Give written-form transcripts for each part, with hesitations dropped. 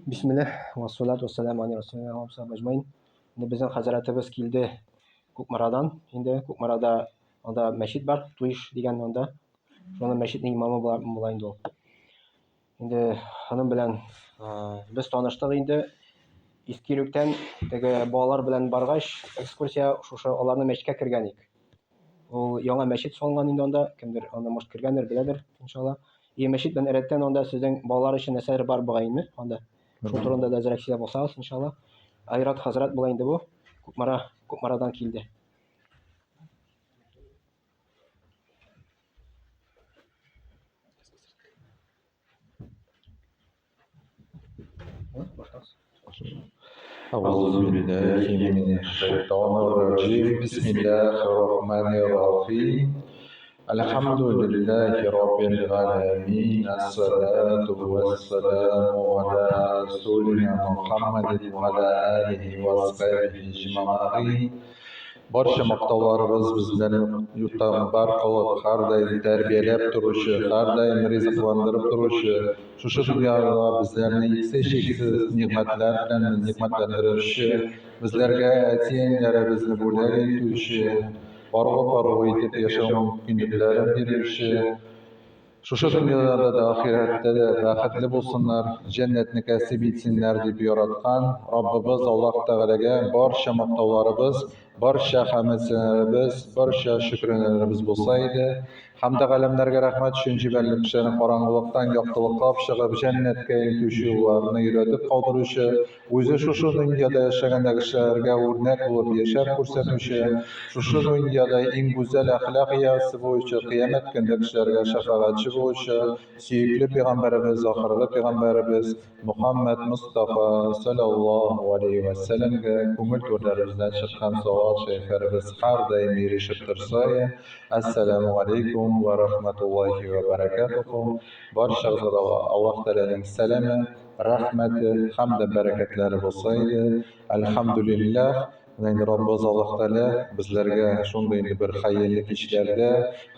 Bismillah, vassalatu vassalamu ala rasulillah wa sahbihi ajmain. Endi bizning Hazratimiz keldi Ko'kmaradan. Endi Ko'kmarada onda masjid bor, Tuish degan onda. Shuni masjidning imomi bo'la endi u. Endi onun bilan biz tanıştık endi. Eskilikten tege balalar bilan barгач ekskursiya şuşa аларны мәчеткә кергән идек. Ул яңа мәчет салынган инде анда, кемдер анда может кергәндер, беләдер, иншалла. И мәчет белән рәттән анда сезнең балалар өчен нәрсәләр бар бугайны анда. Шул турында да әзрәк сөйләп булсагыз, иншалла. Айрат хәзрәт була инде бу. Күкмарадан килде. أعوذ بالله من الشيطان الرجيم بسم الله الرحمن الرحيم الحمد لله رب العالمين الصلاة والسلام على رسولنا محمد وعلى آله وصحبه أجمعين Barcha maqtovlarimiz bizlarni yurtdan bar qilib, har doim tarbiyalab turishi, har doim rizqlantirib turishi, shu dunyoda bizlarni cheksiz ne'matlar bilan ne'matlantirishi, bizlarga atiyanlarimizni bo'lak etuvchi, parvo etib yashash mumkinliklarini berishi, shu dunyoda da oxiratda da baxtli bo'lsinlar, jannatni kasb etsinlar deb yaratgan Robbimiz Alloh taolaga barcha maqtovlarimiz, barcha hamdlarimiz, barcha shukronlarimiz bo'lsaydi, hamda alamlarga rahmat shuncha ballik kishilarni qorong'ulikdan yoqtiliqqa olib chiqib jannatga eltuvchi yo'llarni yaratib qoldirishi, o'zi shu dunyoda yashagan kishilarga o'rnak bo'lib yashab ko'rsatuvchi, shu dunyoda eng go'zal axloq egasi bo'yicha qiyomat kunida kishilarga shafaatchi bo'yicha suyukli payg'ambarimiz, oxirgi payg'ambarimiz Muhammad Mustafa sallallohu alayhi vasallamga ko'ngil to'rlarimizdan chiqqan savol shayxlarimiz har doim erishib tursa, assalomu alaykum va rahmatullohi va barakatuh. Barchangizga Alloh taolaning salami, rahmati hamda barakatlari bo'lsaydi. Alhamdulillah. Endi Robbimiz Alloh taolo bizlarga shunday bir xayrli ishlarda,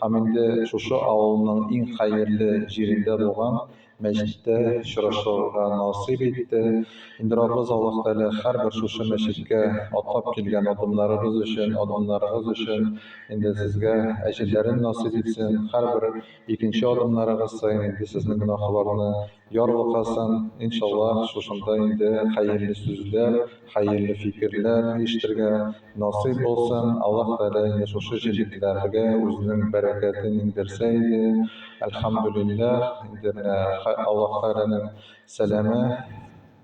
hamda shu avlning eng xayrli yerida bo'lgan masjidda uchrashishga nasib etdi. Endi Robbimiz Alloh taolo har bir shu masjidga atlab kelgan odamlarimiz uchun endi sizga ajrlarini nasib etsin. Har bir ikkinchi odamlaringiz endi sizning gunohlarini yorug' qilsin. Inshaalloh shunda endi xayrli so'zlar, xayrli fikrlar eshittirga nasib bo'lsin. Alloh taolo endi shu jirliklarga o'zining barakatini indirsaydi. Alhamdulillah. Endi Alloh taolaning salami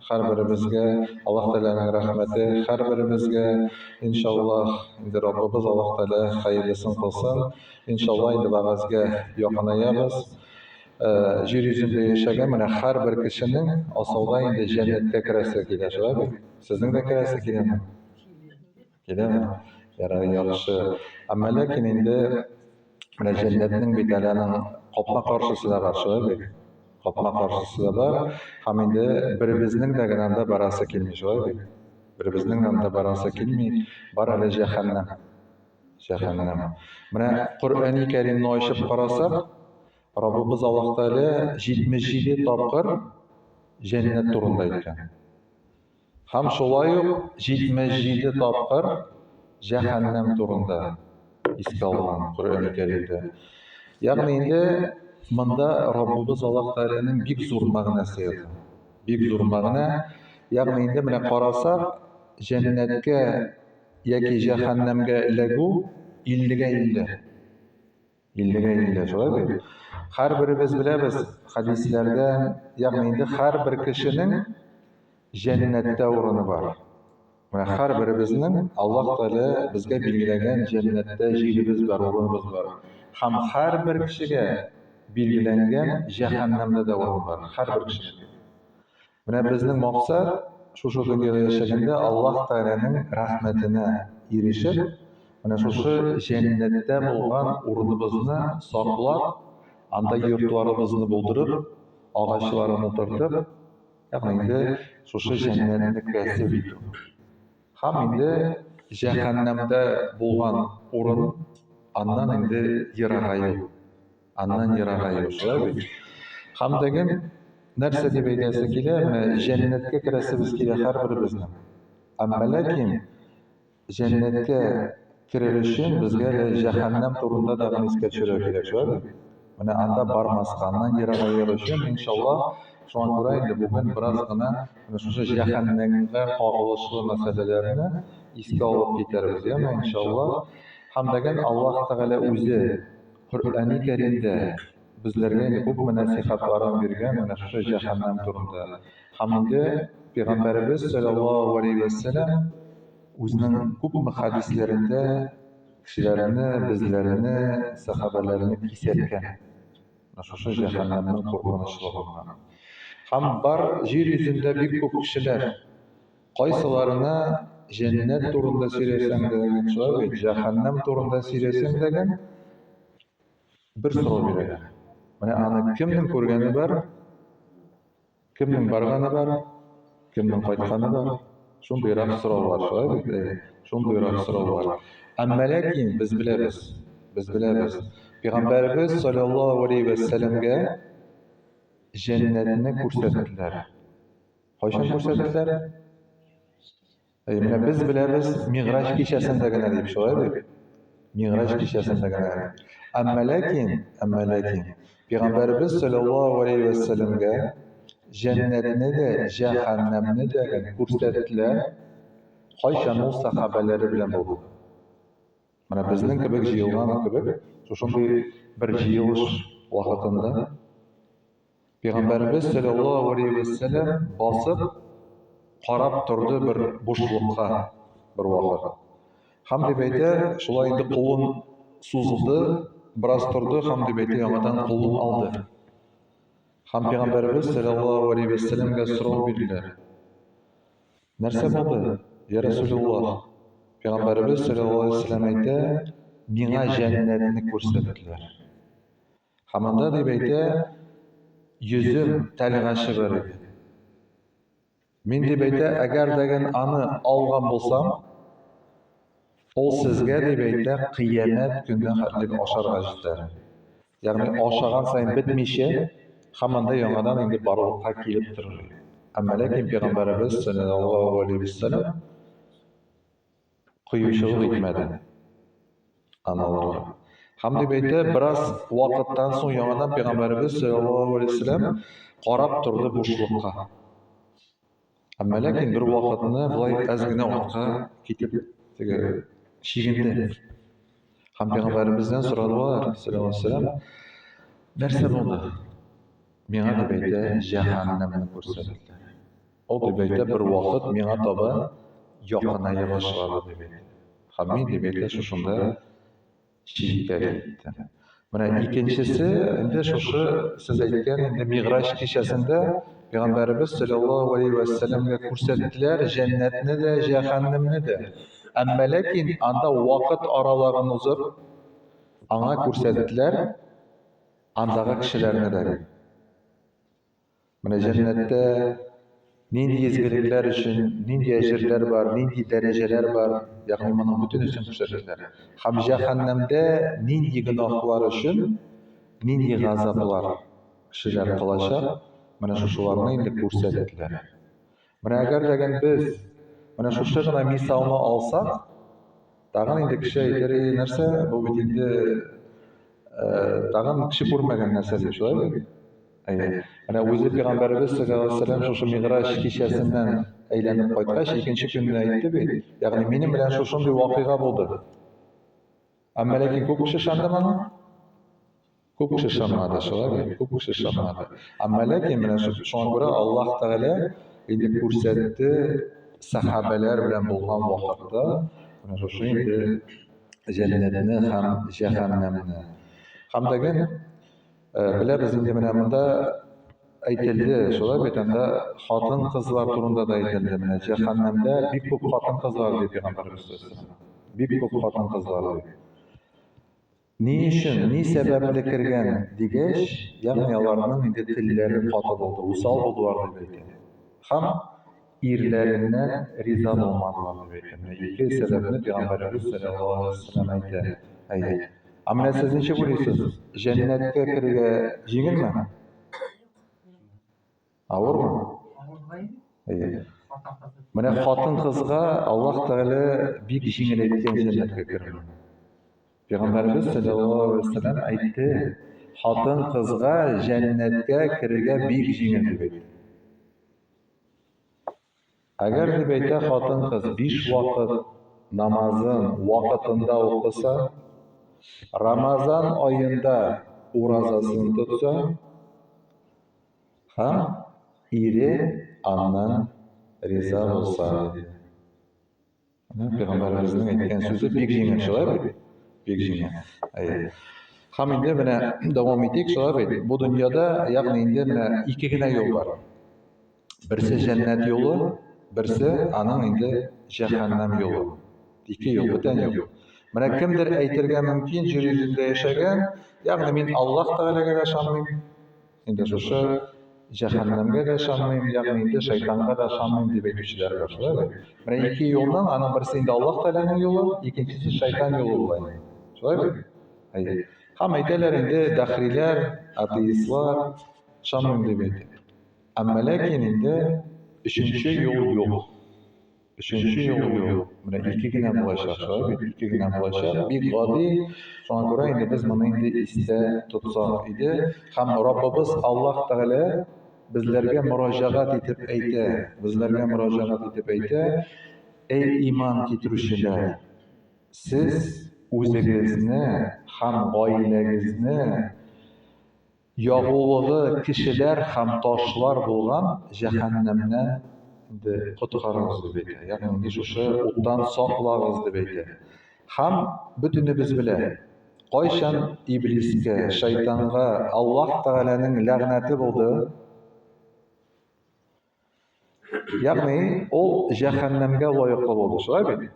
har birimizga, Alloh taolaning rahmati har birimizga, inshaalloh endi Robbimiz Alloh taolo xayrlisini qilsin. Inshaalloh endi va'zga yaqinayamiz. Yer yuzida yashagan mana har bir kishining aslida endi jannatga kirasi keladi. Sizning de kirasi keladimi? Keladimi? Yaxshi. Ammo lekin endi mana jannatning betalaning qopma qarshisida bor shu. Qopma qarshisida bor. Ham endi birimizning dagananda barasi kelmaydi. Birimizning namda barasi kelmay, bor ala jahannam. Jahannam. Mana Qur'oni Karimni ochib qarasak, Robbimiz Alloh taolo 77 topqir jannat turida aytgan. Ham shulay 77 topqir jahannam turida esga olgan Qur'oni Karimda. Ya'ni endi bunda Robbimiz Alloh taolaning bek zo'r ma'nosi yo'q. Bek zo'r ma'no, ya'ni endi mana qarasak, jannatga yoki jahannamga ilagu 50 ga 50. 50 ga 50 shulay. Har birimiz bilamiz hadislarda, ya'ni endi har bir kishining jannatda o'rni bor. Mana har birimizning Alloh taolo bizga belgilagan jannatda yerimiz bor, o'rnimiz bor. Ham har bir kishiga belgilangan jahannamda da o'rin bor, har bir kishiga. Mana bizning maqsad shu dunyoda yashaganda Alloh taolaning rahmatini erishib, mana shu jannatda bo'lgan o'rnimizni saqlab, anda yurtlarimizni bo'ldirib, ağaçlarını tortib, endi shu jannatni kasb etib. Ham endi jahannamda bo'lgan o'rin andan endi yirag'ayib. Andan yirag'ayib. Һәм дәген нәрсә дип әйтәсе килә, менә җәннәткә керәсебез килә һәрберебезнең. Әмма ләкин җәннәткә керер өчен безгә лә җәһәннәм турында да искә төшерә кирәк, шулаймы? Менә анда бармаска, аннан ерагая өчен, иншаллах, шуңа күрә инде бүген бераз гына шушы җәһәннәмгә кагылышлы мәсьәләләрне искә алып китәрбез, яме, иншаллах. Һәм дәген Аллаһ Тәгалә үзе Коръәни Кәримдә безләргә күп нәсихатларын биргән менә шушы җәһәннәм турында. Һәм инде Пәйгамбәребез саллаллаһу алейхи ва сәллям үзенең күпме хәдисләрендә кешеләрне, безләрне, сахабаларны кисәткән. Шушы җәһәннәмнең куркынычлыгын. Һәм бар җир йөзендә бик күп кешеләр кайсыларына җәннәт турында сөйләсәң дә, шулай җәһәннәм турында сөйләсәң дә бер сорау бирәләр. Менә аны кемнең күргәне бар, кемнең барганы бар, кемнең кайтканы бар. Шундыйрак сораулар, шулай шундыйрак сораулар. Әмма ләкин без беләбез. Пәйгамбәрбез саллаллаһу алейхи ва сәлләмгә җәннәтне күрсәттеләр. Кайчан күрсәттеләр? Менә без беләбез Миграҗ кичәсендә генә дип, шулай. Миграҗ кичәсендә генә. Әмма ләкин Пәйгамбәрбез саллаллаһу алейхи ва сәлләмгә җәннәтне дә, җәһәннәмне дә күрсәттеләр. Кайчан ул сахабалары белән булды? Менә безнең кебек җыелган кебек, шушындый бер җыелыш вакытында Пәйгамбәрбез саллаллаһу алейхи ва сәлләм басып карап торды бер бушлыкка бер вакыт. Һәм дип әйтә, шулай инде кулын сузылды, бераз торды һәм дип әйтә, яңадан кулын алды. Һәм Пәйгамбәрбез саллаллаһу алейхи ва сәлләмгә сорау бирделәр. Нәрсә булды? Я Расулуллаһ. Пәйгамбәрбез саллаллаһу алейхи ва сәлләм әйтә, миңа җәннәтне күрсәттеләр. Һәм анда дип әйтә, йөзем тәлгәше бар иде. Мин дип әйтә, әгәр дәген аны алган булсам, ул сезгә дип әйтә, кыямәт көнне хәтлек ашарга җитәр. Ягъни ашаган сайын бетмичә, һәм анда яңадан инде барлыкка килеп торыр. Әмма ләкин Пәйгамбәрбез саллаллаһу алейхи ва сәлләм кыючылык итмәде аналарга. Һәм дип әйтә, бераз вакыттан соң яңадан Пәйгамбәрбез саллаллаһу алейхи ва сәлләм карап торды бушлыкка. Әмма ләкин бер вакытны булай әз генә артка китеп чигенде. Һәм Пәйгамбәрбездән сорадылар, саллаллаһу алейхи ва сәлләм, нәрсә булды? Миңа дип әйтә, җәһәннәмне күрсәттеләр. Ул дип әйтә, бер вакыт миңа таба якыная башлады дип әйтә. Һәм мин дип әйтә, шушында чигә китте. Менә икенчесе, инде шушы сез әйткән инде Миграҗ кичәсендә Пәйгамбәрбез саллаллаһу алейхи ва сәлләмгә күрсәттеләр җәннәтне дә, җәһәннәмне дә. Әмма ләкин анда вакыт араларын узып, аңа күрсәттеләр андагы кешеләрне дә. Менә җәннәттә нинди изгелекләр өчен, нинди әҗерләр бар, нинди дәрәҗәләр бар, ягъни моның бөтенесен күрсәттеләр. Һәм җәһәннәмдә нинди гөнаһлар өчен, нинди газаплар кешеләр кылачак, менә шушыларны инде күрсәттеләр. Менә әгәр дәген без менә шушы гына мисалны алсак, тагын инде кеше әйтер, нәрсә, бу бит инде тагын кеше күрмәгән нәрсә дип, шулаймы? Менә үзе Пәйгамбәрбез саллаллаһу алейхи ва сәлләм шушы Миграҗ кичәсеннән әйләнеп кайткач, икенче көнне әйтте бит. Ягъни минем белән шушындый вакыйга булды. Әмма ләкин күп кеше ышандымы аңа? Күп кеше ышанмады, шулаймы? Күп кеше ышанмады. Әмма ләкин менә шуңа күрә Аллаһ Тәгалә инде күрсәтте сахабалар белән булган вакытта, менә шушы инде җәннәтне һәм җәһәннәмне. Һәм дәген беләбез инде менә монда әйтелде, шулай бит анда хатын-кызлар турында да әйтелде. Менә җәһәннәмдә бик күп хатын-кызлар дип Пәйгамбәрбез саллаллаһу алейхи ва сәлләм. Бик күп хатын-кызлар дип. Ни өчен, ни сәбәпле кергән дигәч, ягъни аларның инде телләре каты булды, усал булдылар дип әйтә. Һәм ирләреннән риза булмадылар дип әйтә. Ике сәбәпне Пәйгамбәрбез саллаллаһу алейхи ва сәлләм әйтә. Менә сез ничек уйлыйсыз? Җәннәткә керергә җиңелме? Авырмы? Менә хатын-кызга Аллаһ Тәгалә бик җиңел әйткән җәннәткә керү. Пәйгамбәрбез саллаллаһу алейһи ва саллям әйтте, хатын-кызга җәннәткә керергә бик җиңел дип әйтте. Әгәр дип әйтә хатын-кыз 5 вакыт намазын вакытында укыса, Рамазан аенда уразасын тотса, һәм ире аннан риза булса. Пәйгамбәрбезнең әйткән сүзе бик җиңел шулай бит? Бик җиңел. Һәм инде менә дәвам итик шулай бит. Бу дөньяда ягъни инде менә 2 генә юл бар. Берсе җәннәт юлы, берсе аның инде җәһәннәм юлы. 2 юл, бүтән юл. Менә кемдер әйтергә мөмкин, җир йөзендә яшәгән, ягъни мин Аллаһ Тәгаләгә дә ышанмыйм, инде шушы җәһәннәмгә дә ышанмыйм, ягъни инде шайтанга да ышанмыйм дип әйтүчеләр бар, шулай. Менә 2 юлның, аның берсе инде Аллаһ Тәгаләнең юлы, икенчесе шайтан юлы була. Шулай бит? Һәм әйтәләр инде дәхриләр, атеистлар ышанмыйм дип әйтә. Әмма ләкин инде 3нче юл юк. 3нче юл юк. Менә 2 генә булачак, шулай бит? 2 генә булачак. Бик гади. Шуңа күрә инде без моны инде истә тотсак иде. Һәм Раббыбыз Аллаһ Тәгалә безләргә мөрәҗәгать итеп әйтә. Безләргә мөрәҗәгать итеп әйтә: "Эй иман китерүчеләр, сез үзегезне һәм гаиләгезне ягулыгы кешеләр һәм ташлар булган җәһәннәмнән коткарыгыз" дип әйтә. Ягъни инде шушы уттан саклагыз дип әйтә. Һәм бөтенебез белә, кайчан иблискә, шайтанга Аллаһ Тәгаләнең ләгънәте булды, ягъни ул җәһәннәмгә лаеклы булды, шулай бит?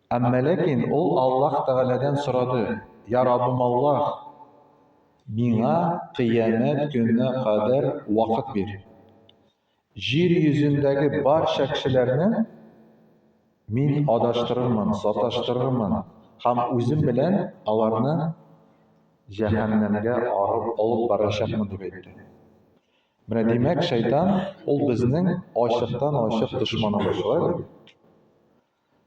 Әмма ләкин ул Аллаһ Тәгаләдән сорады: "Я Раббым Аллаһ, миңа кыямәт көненә кадәр вакыт бир. Җир йөзендәге барча кешеләрне мин адаштырырмын, саташтырырмын һәм үзем белән аларны җәһәннәмгә алып барачакмын" дип әйтте. Менә димәк, шайтан ул безнең ачыктан-ачык дошманыбыз, шулай бит?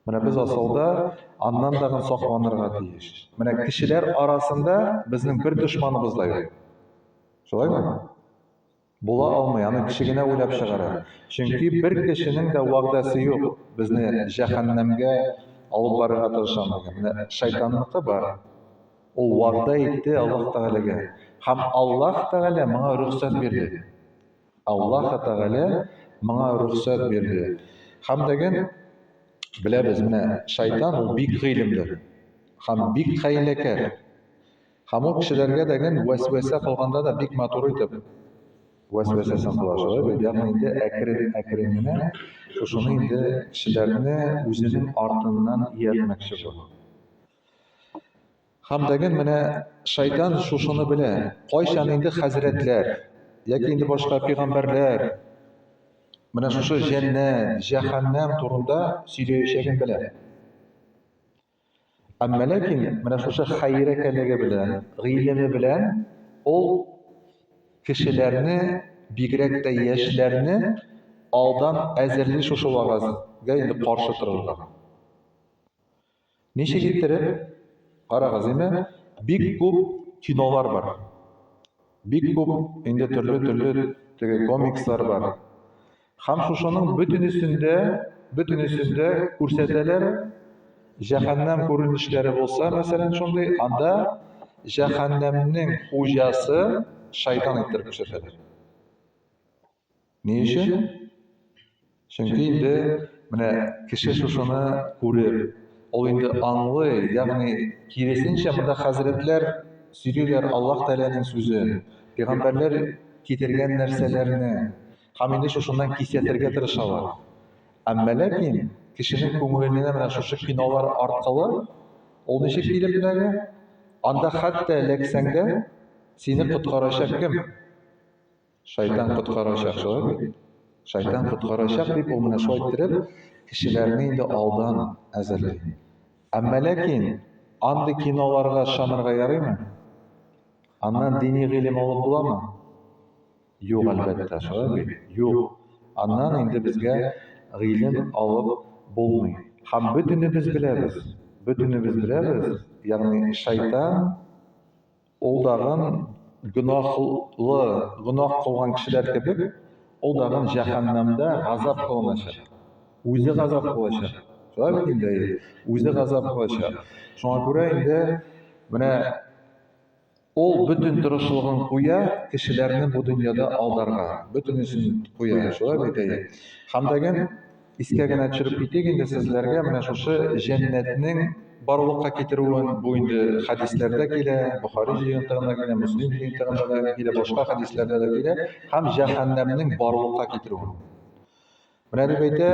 Менә без асылда аннан да сакланырга тиеш. Менә кешеләр арасында безнең бер дошманыбыз да юк. Шулаймы? Була алмый, аны кеше генә уйлап чыгара. Чөнки бер кешенең дә вәгъдәсе юк безне җәһәннәмгә алып барырга тырышамы. Менә шайтанныкы бар. Ул вәгъдә итте Аллаһ Тәгаләгә. Һәм Аллаһ Тәгалә моңа рөхсәт бирде. Аллаһ Тәгалә моңа рөхсәт бирде. Һәм дәген беләбез, менә шайтан ул бик гыйлемле һәм бик хәйләкәр. Һәм ул кешеләргә дәген вәсвәсә кылганда да бик матур итеп вәсвәсәсен кыла, шулай бит? Ягъни инде әкрен генә шушыны инде кешеләрне үзенең артыннан ияртмәкче була. Һәм дәген менә шайтан шушыны белә. Кайчан инде хәзрәтләр яки инде башка пәйгамбәрләр менә шушы җәннәт, җәһәннәм турында сөйләячәген белә. Әмма ләкин менә шушы хәйрәкәлеге белән, гыйлеме белән ул кешеләрне, бигрәк тә яшьләрне алдан әзерли шушы вагазга инде каршы торырга. Ничек иттереп? Карагыз инде, бик күп кинолар бар. Бик күп инде төрле комикслар бар. Һәм шушының бөтенесендә күрсәтәләр, җәһәннәм күренешләре булса, мәсәлән, шундый, анда җәһәннәмнең хуҗасы шайтан иттереп күрсәтәләр. Ни өчен? Чөнки инде менә кеше шушыны күреп, ул инде аңлый, ягъни киресенчә монда хәзрәтләр сөйлиләр Аллаһ Тәгаләнең сүзен, пәйгамбәрләр китергән нәрсәләрне, һәм инде шушыннан кисәтергә тырышалар. Әмма ләкин кешенең күңеленә менә шушы кинолар аркылы ул ничек килеп менә? Анда хәтта ләксәңдә сине коткарачак кем? Шайтан коткарачак, шулай бит? Шайтан коткарачак дип ул менә шулай иттереп кешеләрне инде алдан әзерли. Әмма ләкин андый киноларга ышанырга ярыймы? Аннан дини гыйлем алып буламы? Юк, әлбәттә, шулай бит. Юк. Аннан инде безгә гыйлем алып булмый. Һәм бөтенебез беләбез. Бөтенебез беләбез, ягъни шайтан ул дагын гөнаһ кылган кешеләр кебек, ул дагын җәһәннәмдә газап кылыначак. Үзе газап кылачак. Шулай бит инде, үзе газап кылачак. Шуңа күрә инде менә ул бөтен тырышлыгын куя кешеләрне бу дөньяда алдарга. Бөтенесен куя. Шулай бит. Һәм дәген искә генә төшереп китик инде сезләргә менә шушы җәннәтнең барлыкка китерүен бу инде хәдисләрдә килә, Бухари җыентыгында килә, Муслим җыентыгында килә, башка хәдисләрдә дә килә, һәм җәһәннәмнең барлыкка китерүен. Менә дип әйтә,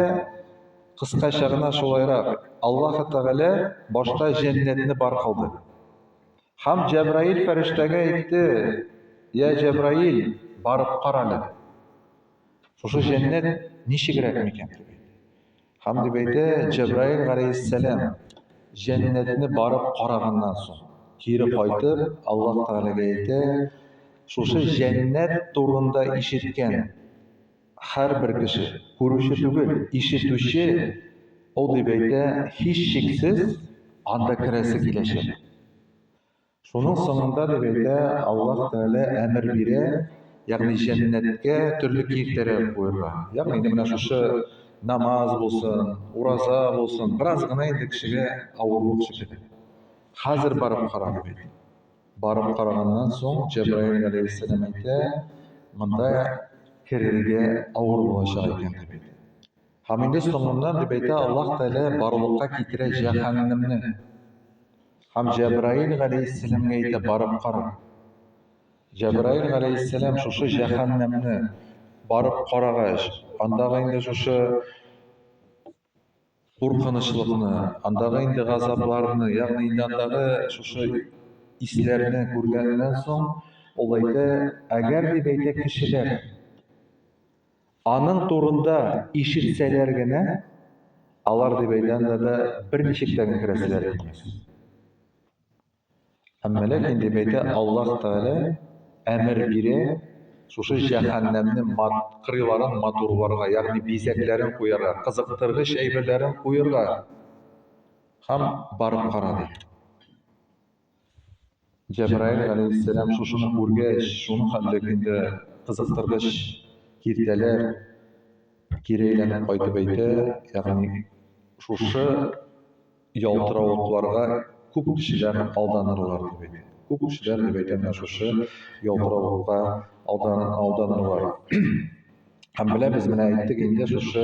кыскача гына шулайрак, Аллаһ Тәгалә башта җәннәтне бар кылды. Һәм Җәбраил фәрештәгә әйтте: "Я Җәбраил, барып карале. Шушы җәннәт ничегрәк микән?" дип әйтте. Һәм дип әйтә, Җәбраил галәйһиссәлам җәннәтне барып караганнан соң кире кайтып Аллаһ Тәгаләгә әйтә: "Шушы җәннәт турында ишеткән һәрбер кеше, күрүче түгел, ишетүче, ул дип әйтә, һичшиксез анда керәсе киләчәк." Шуның соңында дип әйтә, Аллаһ Тәгалә әмер бирә, ягъни җәннәткә төрле киңтәрәк куярга. Ягъни инде менә шушы намаз булсын, ураза булсын, бераз гына инде кешегә авырлык шикелле. Хәзер барып кара дип әйтә. Барып караганнан соң Җәбраил галәйһиссәлам әйтә, монда керергә авыр булачак икән дип әйтә. Һәм инде соңыннан дип әйтә, Аллаһ Тәгалә барлыкка китерә җәһәннәмне. Һәм Җәбраил галәйһиссәламга әйтә, барып кара. Җәбраил галәйһиссәлам шушы җәһәннәмне барып карагач, андагы инде шушы куркынычлыкны, андагы инде газапларны, ягъни инде андагы шушы исләрне күргәннән соң, ул әйтә, әгәр дип әйтә кешеләр аның турында ишетсәләр генә, алар дип әйтәндә дә берничек тә керәселәр килмәс. Әмма ләкин дип әйтә, Аллаһ Тәгалә әмер бирә, шушы җәһәннәмне кырыйларын матурларга, ягъни бизәкләрен куярга, кызыктыргыч әйберләрен куярга һәм барып кара ди. Җәбраил галәйһиссәлам шушыны күргәч, шуны хәллек инде кызыктыргыч киртәләр кире әйләнеп кайтып әйтә, ягъни шушы ялтыравыкларга күп кешеләр алданырлар дип әйтә. Күп кешеләр дип әйтә, менә шушы ялтыравыкка алданырлар. Һәм беләбез, менә әйттек инде, шушы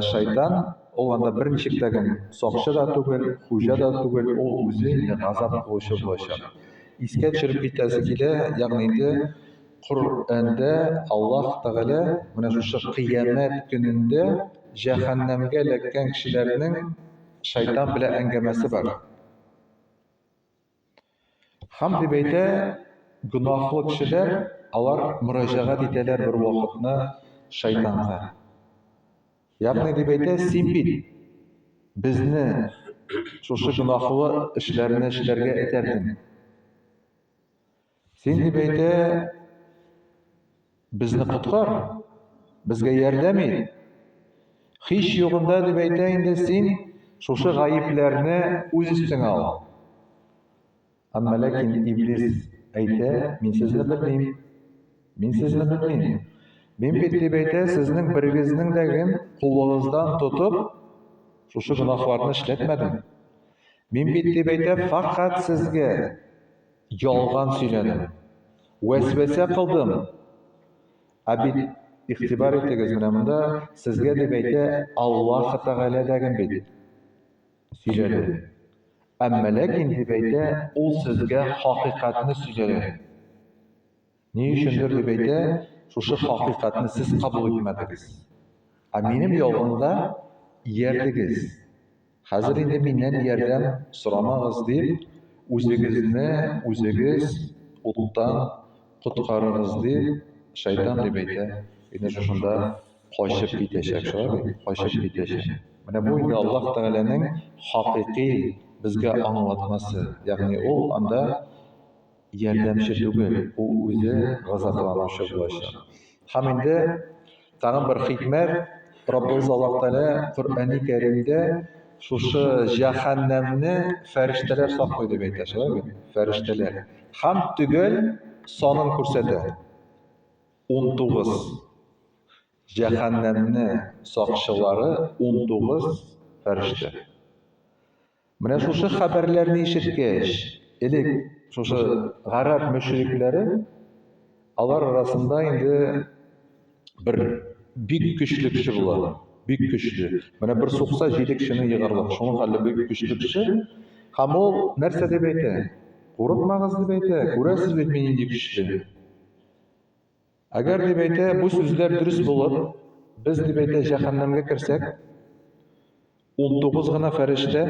шайтан ул анда берничек тә сакчы да түгел, хуҗа да түгел, ул үзе газап кылучы булачак. Искә төшереп китәсе килә, ягъни инде Коръәндә Аллаһ Тәгалә менә шушы кыямәт көнендә җәһәннәмгә эләккән кешеләрнең шайтан белән әңгәмәсе бар. Һәм дип әйтә, гөнаһлы кешеләр, алар мөрәҗәгать итәләр бер вакытны шайтанга. Ягъни дип әйтә, син бит безне шушы гөнаһлы эшләрне эшләргә этәрдең. Син дип әйтә, безне коткар, безгә ярдәм ит. Һич югында дип әйтә, инде син шушы гаепләрне үз өстеңә ал. Әмма ләкин Иблис әйтә, мин сезне белмим. Мин сезне белмим. Мин бит дип әйтә, сезнең берегезнең дә кулыгыздан тотып шушы гөнаһларны эшләтмәдем. Мин бит дип әйтә, фақат сезгә ялган сөйләдем. Вәсвәсә кылдым. Бит игътибар итегез, менә монда сезгә дип әйтә, Аллаһ Тәгалә дәген бит сөйләде. Әмма ләкин дип әйтә, ул сезгә хакыйкатьне сөйләде. Ни өчендер дип әйтә, шушы хакыйкатьне сез кабул итмәдегез. Минем ялганда ярдыгыз. Хәзер инде миннән ярдәм сорамагыз дип, үзегез уттан коткарыгыз дип шайтан дип әйтә. Инде шушында качып китәчәк, шулай, качып китәчәк. Менә бу инде Аллаһ Тәгаләнең хакыйкый безгә аңлатмасы. Ягъни ул анда ярдәмче түгел, ул үзе газапланучы булачак. Һәм инде тагын бер хикмәт, Раббыбыз Аллаһ Тәгалә Коръәни Кәримдә шушы җәһәннәмне фәрештәләр саклый дип әйтә, шулай бит? Фәрештәләр. Һәм төгәл санын күрсәтә. 19 җәһәннәмне сакчылары 19 фәрештә. Менә шушы хәбәрләрне ишеткәч, элек шушы гарәп мөшрикләре алар арасында инде бер бик көчле кеше була, бик көчле. Менә бер сукса 7 кешене егарлык, шуның хәле бик көчле кеше. Һәм ул нәрсә дип әйтә? Курыкмагыз дип әйтә, күрәсез бит мин нинди көчле. Әгәр дип әйтә, бу сүзләр дөрес булып, без дип әйтә җәһәннәмгә керсәк, 19 гына фәрештә,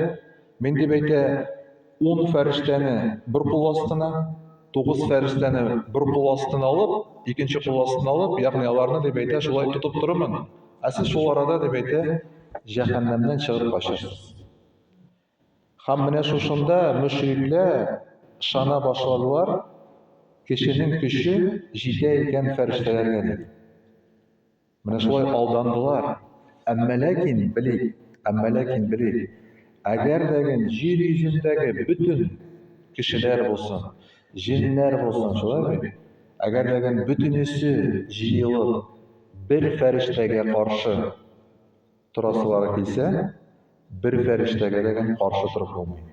мин дип әйтә 10 фәрештәне бер кул астына, 9 фәрештәне бер кул астына алып, икенче кул астына алып, ягъни аларны дип әйтә, шулай тотып торырмын. Ә сез шул арада дип әйтә, җәһәннәмнән чыгып качасыз. Һәм менә шушында мөшрикләр шана башладылар, кешенең көче җитә икән фәрештәләргә дип. Менә шулай алдандылар. Әмма ләкин белик, әгәр дәген җир йөзендәге бөтен кешеләр булсын, җиннәр булсын, шулай бит? Әгәр дәген бөтенесе җыелып бер фәрештәгә каршы торасылары килсә, бер фәрештәгә дәген каршы торып булмый.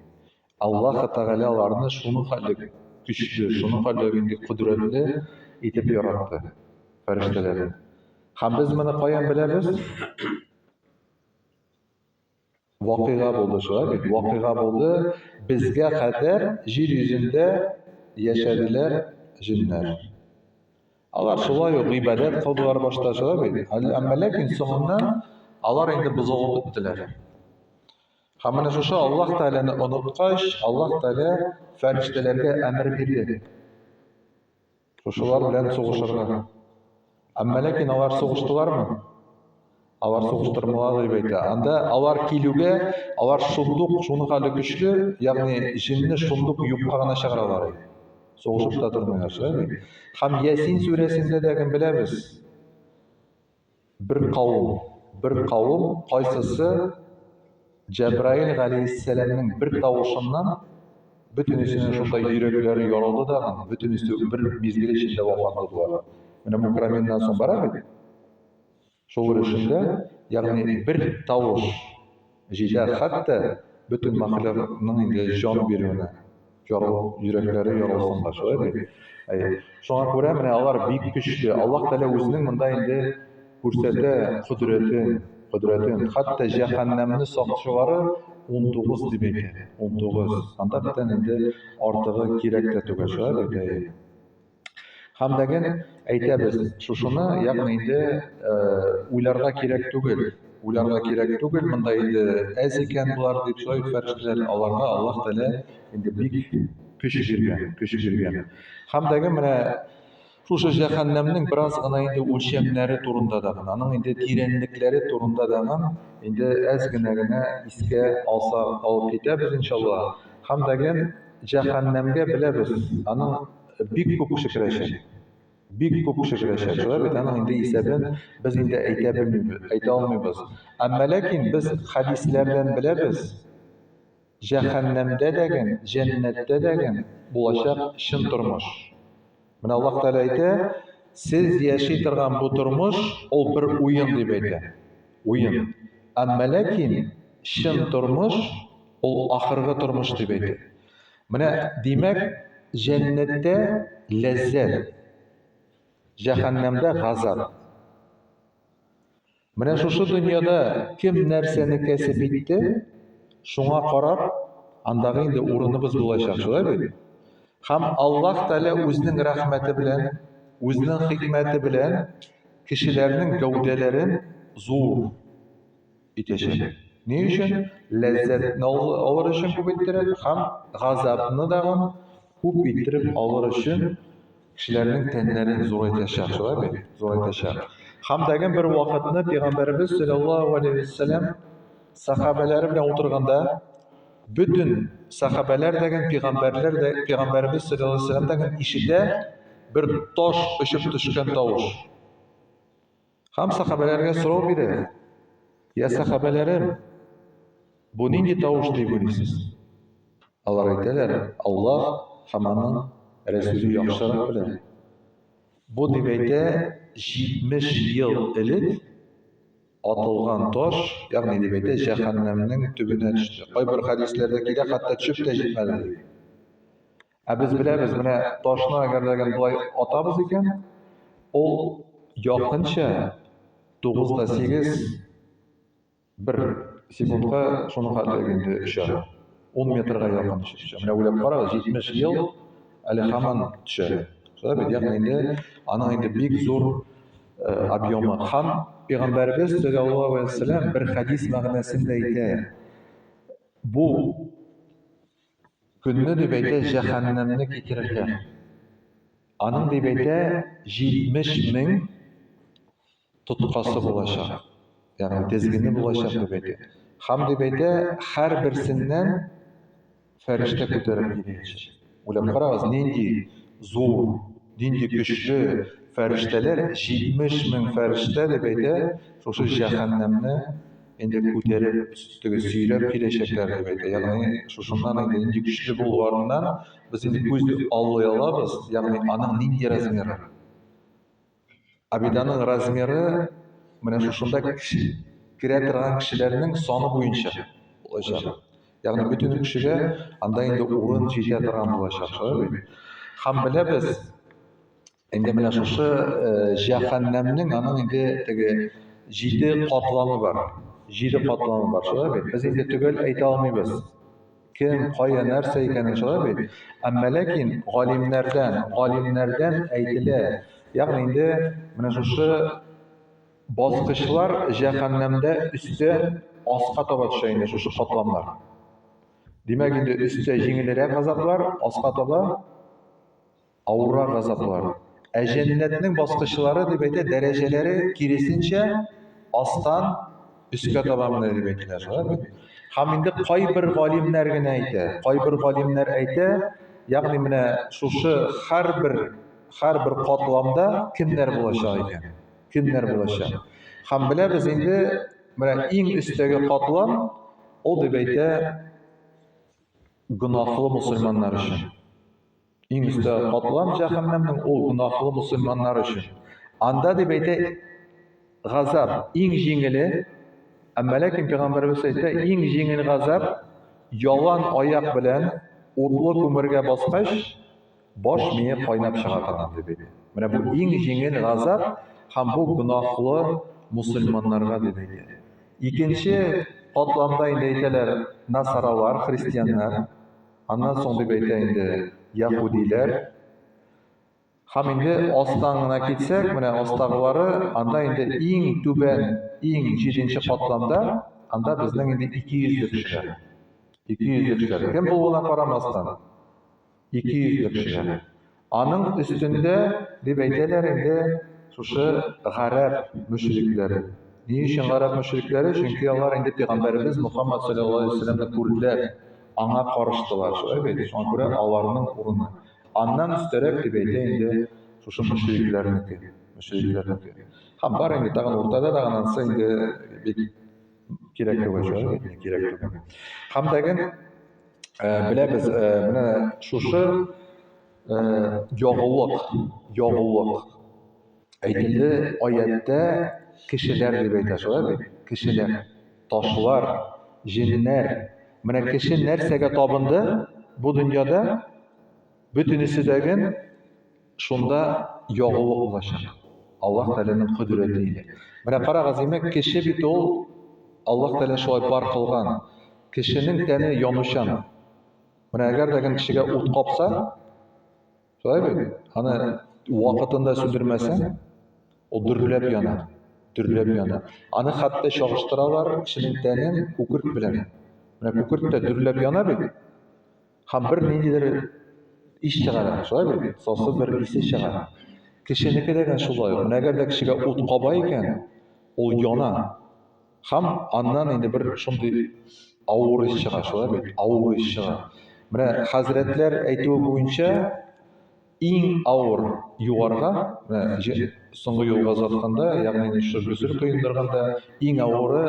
Аллаһ Тәгалә аларны шуның хәле көчле, шуның хәле инде кудрәтле итеп яратты, фәрештәләрне. Һәм без моны каян беләбез? Вакыйга булды, шулай бит? Вакыйга булды. Безгә кадәр җир йөзендә яшәделәр җиннәр. Алар шулай ук ибадәт кылдылар башта, шулай бит? Әмма ләкин соңыннан алар инде бозылып беттеләр. Һәм менә шушы Аллаһ Тәгаләне оныткач, Аллаһ Тәгалә фәрештәләргә әмер бирде. Шушылар белән сугышырга. Әмма ләкин алар сугыштылармы? Алар сугыштырмалар дип әйтә. Анда алар килүгә, алар шундук, шуның хәле көчле, ягъни җинне шундук юкка гына чыгаралар. Сугышып та тормыйлар, шулай. Һәм Ясин сүрәсендә дәген беләбез. Бер кавым, кайсысы Җәбраил галейһиссәламның бер тавышыннан бөтенесенең шундай йөрәкләре ярылды да, бөтенесе бер мизгел эчендә вафат булдылар. Менә бу Краминнан соң бара бит. Шул эшендә, ягъни бер тавыш җитәр, хәтта бөтен мәхлукның инде җан бирүенә, йөрәкләре ярылсынга, шулай бит. Шуңа күрә менә алар бик көчле. Аллаһ Тәгалә үзенең монда инде күрсәтә кодрәтен. Хәтта җәһәннәмне сакчылары 19 дип әйтә. 19. Анда битен инде артыгы кирәк тә түгел, шулай бит. Һәм дәген әйтәбез, шушыны ягъни инде уйларга кирәк түгел. Монда инде әз икән булар дип шулай фәрештәләр аларга Аллаһ Тәгалә инде бик көч биргән. Һәм дәген менә шушы җәһәннәмнең бераз гына инде үлчәмнәре турында да, аның инде тирәнлекләре турында да инде әз генә искә алып китәбез иншалла. Һәм дәген җәһәннәмгә беләбез, аның бик күп кеше керәчәк. Шулай бит, аның инде исәбен без инде әйтә алмыйбыз. Әмма ләкин без хәдисләрдән беләбез, җәһәннәмдә дәген, җәннәттә дәген булачак чын тормыш. Менә Аллаһ Тәгалә әйтә, сез яши торган бу тормыш, ул бер уен дип әйтә. Уен. Әмма ләкин чын тормыш, ул ахыргы тормыш дип әйтә. Менә димәк, җәннәттә ләззәт, җәһәннәмдә газап. Менә шушы дөньяда кем нәрсәне кәсеп итте, шуңа карап, андагы инде урыныбыз булачак, шулай бит? Һәм Аллаһ Тәгалә үзенең рәхмәте белән, үзенең хикмәте белән кешеләрнең гәүдәләрен зур итәчәк. Ни өчен? Ләззәтне алыр өчен күп иттереп, һәм газапны да күп иттереп алыр өчен кешеләрнең тәннәрен зур итәчәк, шулай бит? Зур итәчәк. Һәм дәген бер вакытны Пәйгамбәрбез саллаллаһу алейхи ва саллям сахабалары белән утырганда, bütün sahabeler деген, Peygamberimiz sallallahu aleyhi ve sellem деген ишетә bir tosh uchib tushgan tovush. Ham sahabelerge so'rov berdi. Ya sahabelerim, bu nинди tovush deb o'ylaysiz? Alар aytadilar, Alloh hammaning Rasuli yaxshiroq biladi. Bu deb aytdi, 70 yil ilib atılgan tosh, ya'ni deb aytdi, jahannamning tubiga tushdi. Qay bir hadislarda keladi, hatto tushib ta jetmadi. Biz bilamiz, mana toshni agar degan bulay atamiz ekan, ol yaqincha 9 ta 8 bir sekundga şunu hatırlayınca düşer. 10 metreye yakın düşer. Mana uylab qarang, 70 yil hali hamon düşer. Şöyle bir yaqinda ana endi bek zo'r obyomi ham Peygamberimiz sallallohu alayhi vasallam bir hadis ma'nosida aytadi. Bu kunni deb aytadi, jahannamni keltirilgan. Aning deb aytadi 70 ming tutqasi bo'lacak. Yani tezgini bulaşacak deb aytadi. Ham deb aytadi, har birsinden farishta ko'tarib keladi. Ular qarag'iz, nindi zo'r, nindi kuchli farishtalar, 70 ming farishta deb aytadi, o'sha jahannamni endi ko'tarib ustiga suylab kelishaklar deb aytadi. Ya'ni shundan endi kuchli bo'lganidan biz endi ko'zni olay olamiz, ya'ni aning nindi razmeri. Abidaning razmeri mana shunda kira turgan kishilarning soni bo'yicha bo'lacak. Ya'ni butun kishiga anda endi o'rin jeta turgan bo'lacak. Ham bilamiz, endi mana shu jahannamning aning endi 7 qatlami bor. 7 qatlami bor. Biz endi tugul ayta olmaymiz. Kim, qay narsa ekanini shunday. Ammo lekin olimlardan aytilar. Ya'ni endi mana shu bosqichlar jahannamda üstü asqa toba tushaydi shu qatlamlar. Demak endi üstü yengilroq azoblar, asqa toba avroq azoblar. Jannatning bosqichlari deb aytadi, darajalari kirisincha ostdan üstga toba deb aytiladi. Ham endi qay bir olimlarga aytadi. Qay bir olimlar aytadi, ya'ni mana shu har bir qatlamda kimlar bo'lacak ekan? Kimlar bo'lacak? Ham bilamiz endi mana eng ustdagi qatlam o deb aytadi, gunohli musulmonlar uchun. Eng ustdagi qatlam jahannamning o gunohli musulmonlar uchun. Anda deb aytadi, g'azab eng yengili, ammo lekin payg'ambarimiz aytdi, eng yengil g'azab yolg'on oyoq bilan o'tli ko'mirga bosqach bosh miya qaynab chiqaradi deb aytdi. Mana bu eng yengil g'azab ham bu gunohli musulmonlarga deb aytadi. Ikkinchi qatlamda endi aytadilar nasaralar, xristianlar, ondan so'ng deb aytadi endi yahudiylar. Ham endi ostangina ketsak, mana ostag'ilari anda endi eng tuban, eng 7-qatlamda anda bizning endi 200 kishilar. 200 kishilar. Kim bo'lg'una qaramasdan 200 kishilar. Aning ustunda deb aytadilar endi şuşu Arap müşriklari. Ne için Arap müşriklari? Çünkü onlar endi Peygamberimiz Muhammed sallallahu aleyhi ve sellem'de kurdular. Ana karıştılar. Şöyle şuna göre Allah'ın uğruna. Andan üsterek deb aytadi endi şuşu müşriklarniki. Ham bar endi tag'in o'rtada dag'ansa endi kerak bo'ladi. Ham degin bilamiz mana şuşu yog'uliq aytildi oyatda kishilar deb aytashadi. Kishilar, toshlar, jinlar. Mana kishi narsaga tobindi bu dunyoda butunisiga shunda yog'uliq bo'ladi. Alloh taolaning qudratiga. Mana qarag'izlar, kishi bit ol Alloh taolo shoy bar qilgan. Kishining tani yonushan. Mana agar degan kishiga o't qopsa, shoybi, ana vaqtida sundirmasa o dürlep yanar. Ani hatta şoğıştıralar kişinin tenen kukurt bilen. Mana kukurt da dürlep yanar bedi. Ham bir neydileri iş çıgarar. Şolay bedi. Sosu bir isi çıgarar. Kişiniki degen şolay. Agar da kişiga o't qaba ekan, o yana. Ham andan endi bir şunday ауыр іс шыға, шулай бит, ауыр іс шыға. Міне хазіретлер әйтуі бойынша ең ауыр юғарға, соңғы юлға жатқанда, яғни гүсіл құйындырғанда, ең ауыры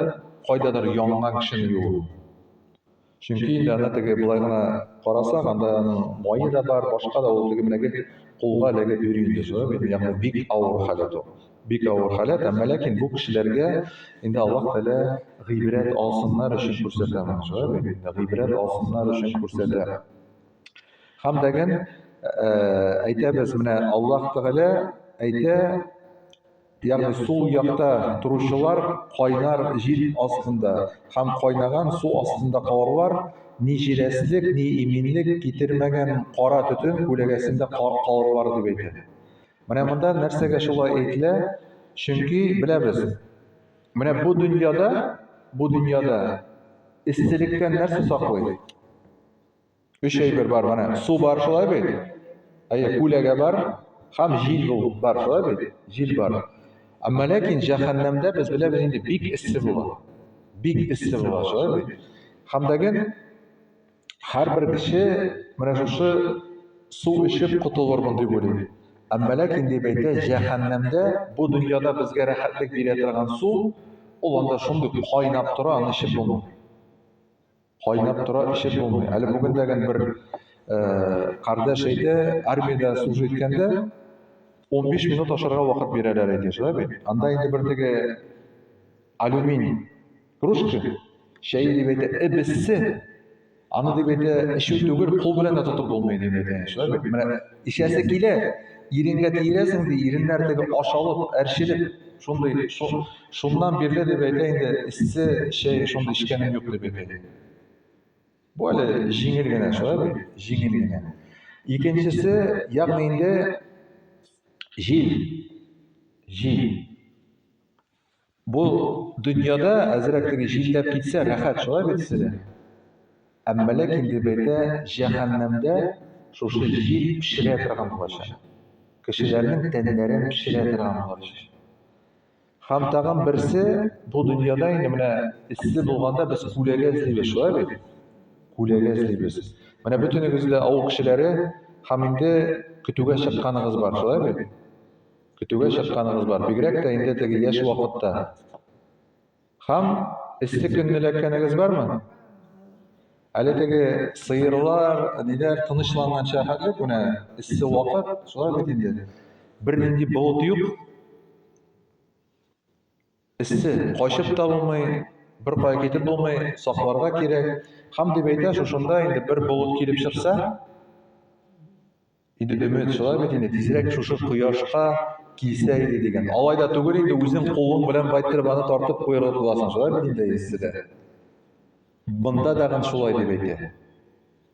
қайдадыр янған кішіні юу. Чөнки инде аны теге былай гына карасак, анда майы да бар, башка да ул теге менә кулга эләгеп йөри инде, шулай бит. Ягъни бик авыр халат ул. Бик авыр халат, әмма ләкин бу кешеләргә инде Аллаһ Тәала гыйбрәт алсыннар өчен күрсәтә, шулай бит. Гыйбрәт алсыннар өчен күрсәтә. Һәм дәген әйтәбез, менә Аллаһ Тәала әйтә, ягъни сул якта туручылар кайнар җил астында һәм кайнаган су астында калырлар, ни җирәслек, ни иминлек китермәгән кара төтен күләгәсендә калырлар дип әйтә. Менә монда нәрсәгә шулай әйтелә? Чөнки беләбез, менә бу дөньяда истелеккә нәрсә саклый? Өч әйбер бар, менә су бар, шулай бит. Күләгә бар һәм җил бар, шулай бит. Җил бар. Әмма ләкин җәһәннәмдә без беләбез инде бик эссе була. Бик эссе була, шулай бит. Һәм дәген һәрбер кеше менә шушы су эчеп котылырмын дип уйлый. Әмма ләкин дип әйтә, җәһәннәмдә бу дөньяда безгә рәхәтлек бирә торган су, ул анда шундый кайнап тора, аны эчеп булмый. Кайнап тора, эчеп булмый. Әле бүген дәген бер кардәш әйтә, армиядә служить иткәндә 15 минут ашарга вакыт бирәләр әйтә, шулай бит. Анда инде бер теге алюминий кружка, чәй дип әйтә, эбессе, аны дип әйтә, эчү түгел, кул белән дә тотып булмый дип әйтә, шулай бит. Менә ишәсе килә, иренгә тиерәсең ди, иреннәр теге ашалып, әрчелеп, шундый, шуннан бирле дип әйтә инде, эссе чәй шундый эчкәнем юк дип әйтә. Бу әле җиңел генә, шулай бит, җиңел генә. Икенчесе, ягъни инде җил. Бу дөньяда әзрәк теге җилләп китсә рәхәт, шулай бит сездә. Әмма ләкин дип әйтә, җәһәннәмдә шушы җил пешерә торган булачак. Кешеләрнең тәннәрен пешерә торган булачак. Һәм тагын берсе, бу дөньяда инде менә эссе булганда без күләгә эзлибез, шулай бит. Күләгә эзлибез. Менә бөтенегездә авыл кешеләре һәм инде көтүгә чыкканыгыз бар, шулай бит. Көтүгә чыкканыгыз бар. Бигрәк тә инде теге яшь вакытта. Һәм эссе көнне эләккәнегез бармы? Әле теге сыерлар, ниләр тынычланганча хәтлек, менә эссе вакыт, шулай бит инде. Бер нинди болыт юк. Эссе, качып та булмый, бер кая китеп булмый, сакларга кирәк. Һәм дип әйтә, шушында инде бер болыт килеп чыкса, инде өмет, шулай бит инде, тизрәк шушы кояшка килсә иде дигән. Алайда түгел инде, үзең кулың белән кайтырып аны тартып куярга буласың, шулай бит инде эсседә. Бында дагы шулай дип әйтә.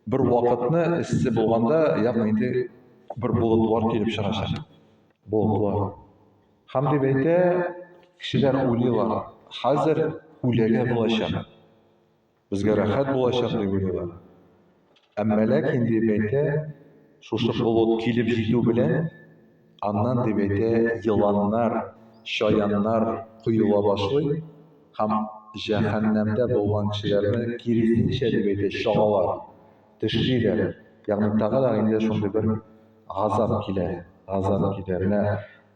Бер вакытны эссе булганда, ягъни инде бер болытлар килеп чыгачак. Болытлар. Һәм дип әйтә, кешеләр уйлыйлар, хәзер күләгә булачак. Безгә рәхәт булачак дип уйлыйлар. Әмма ләкин дип әйтә, шушы болыт килеп җитү белән, аннан дип әйтә, йыланнар, чаяннар куела башлый һәм җәһәннәмдә булган кешеләрне киресенчә дип әйтә, чагалар, тешлиләр. Ягъни тагы да инде шундый бер газап килә.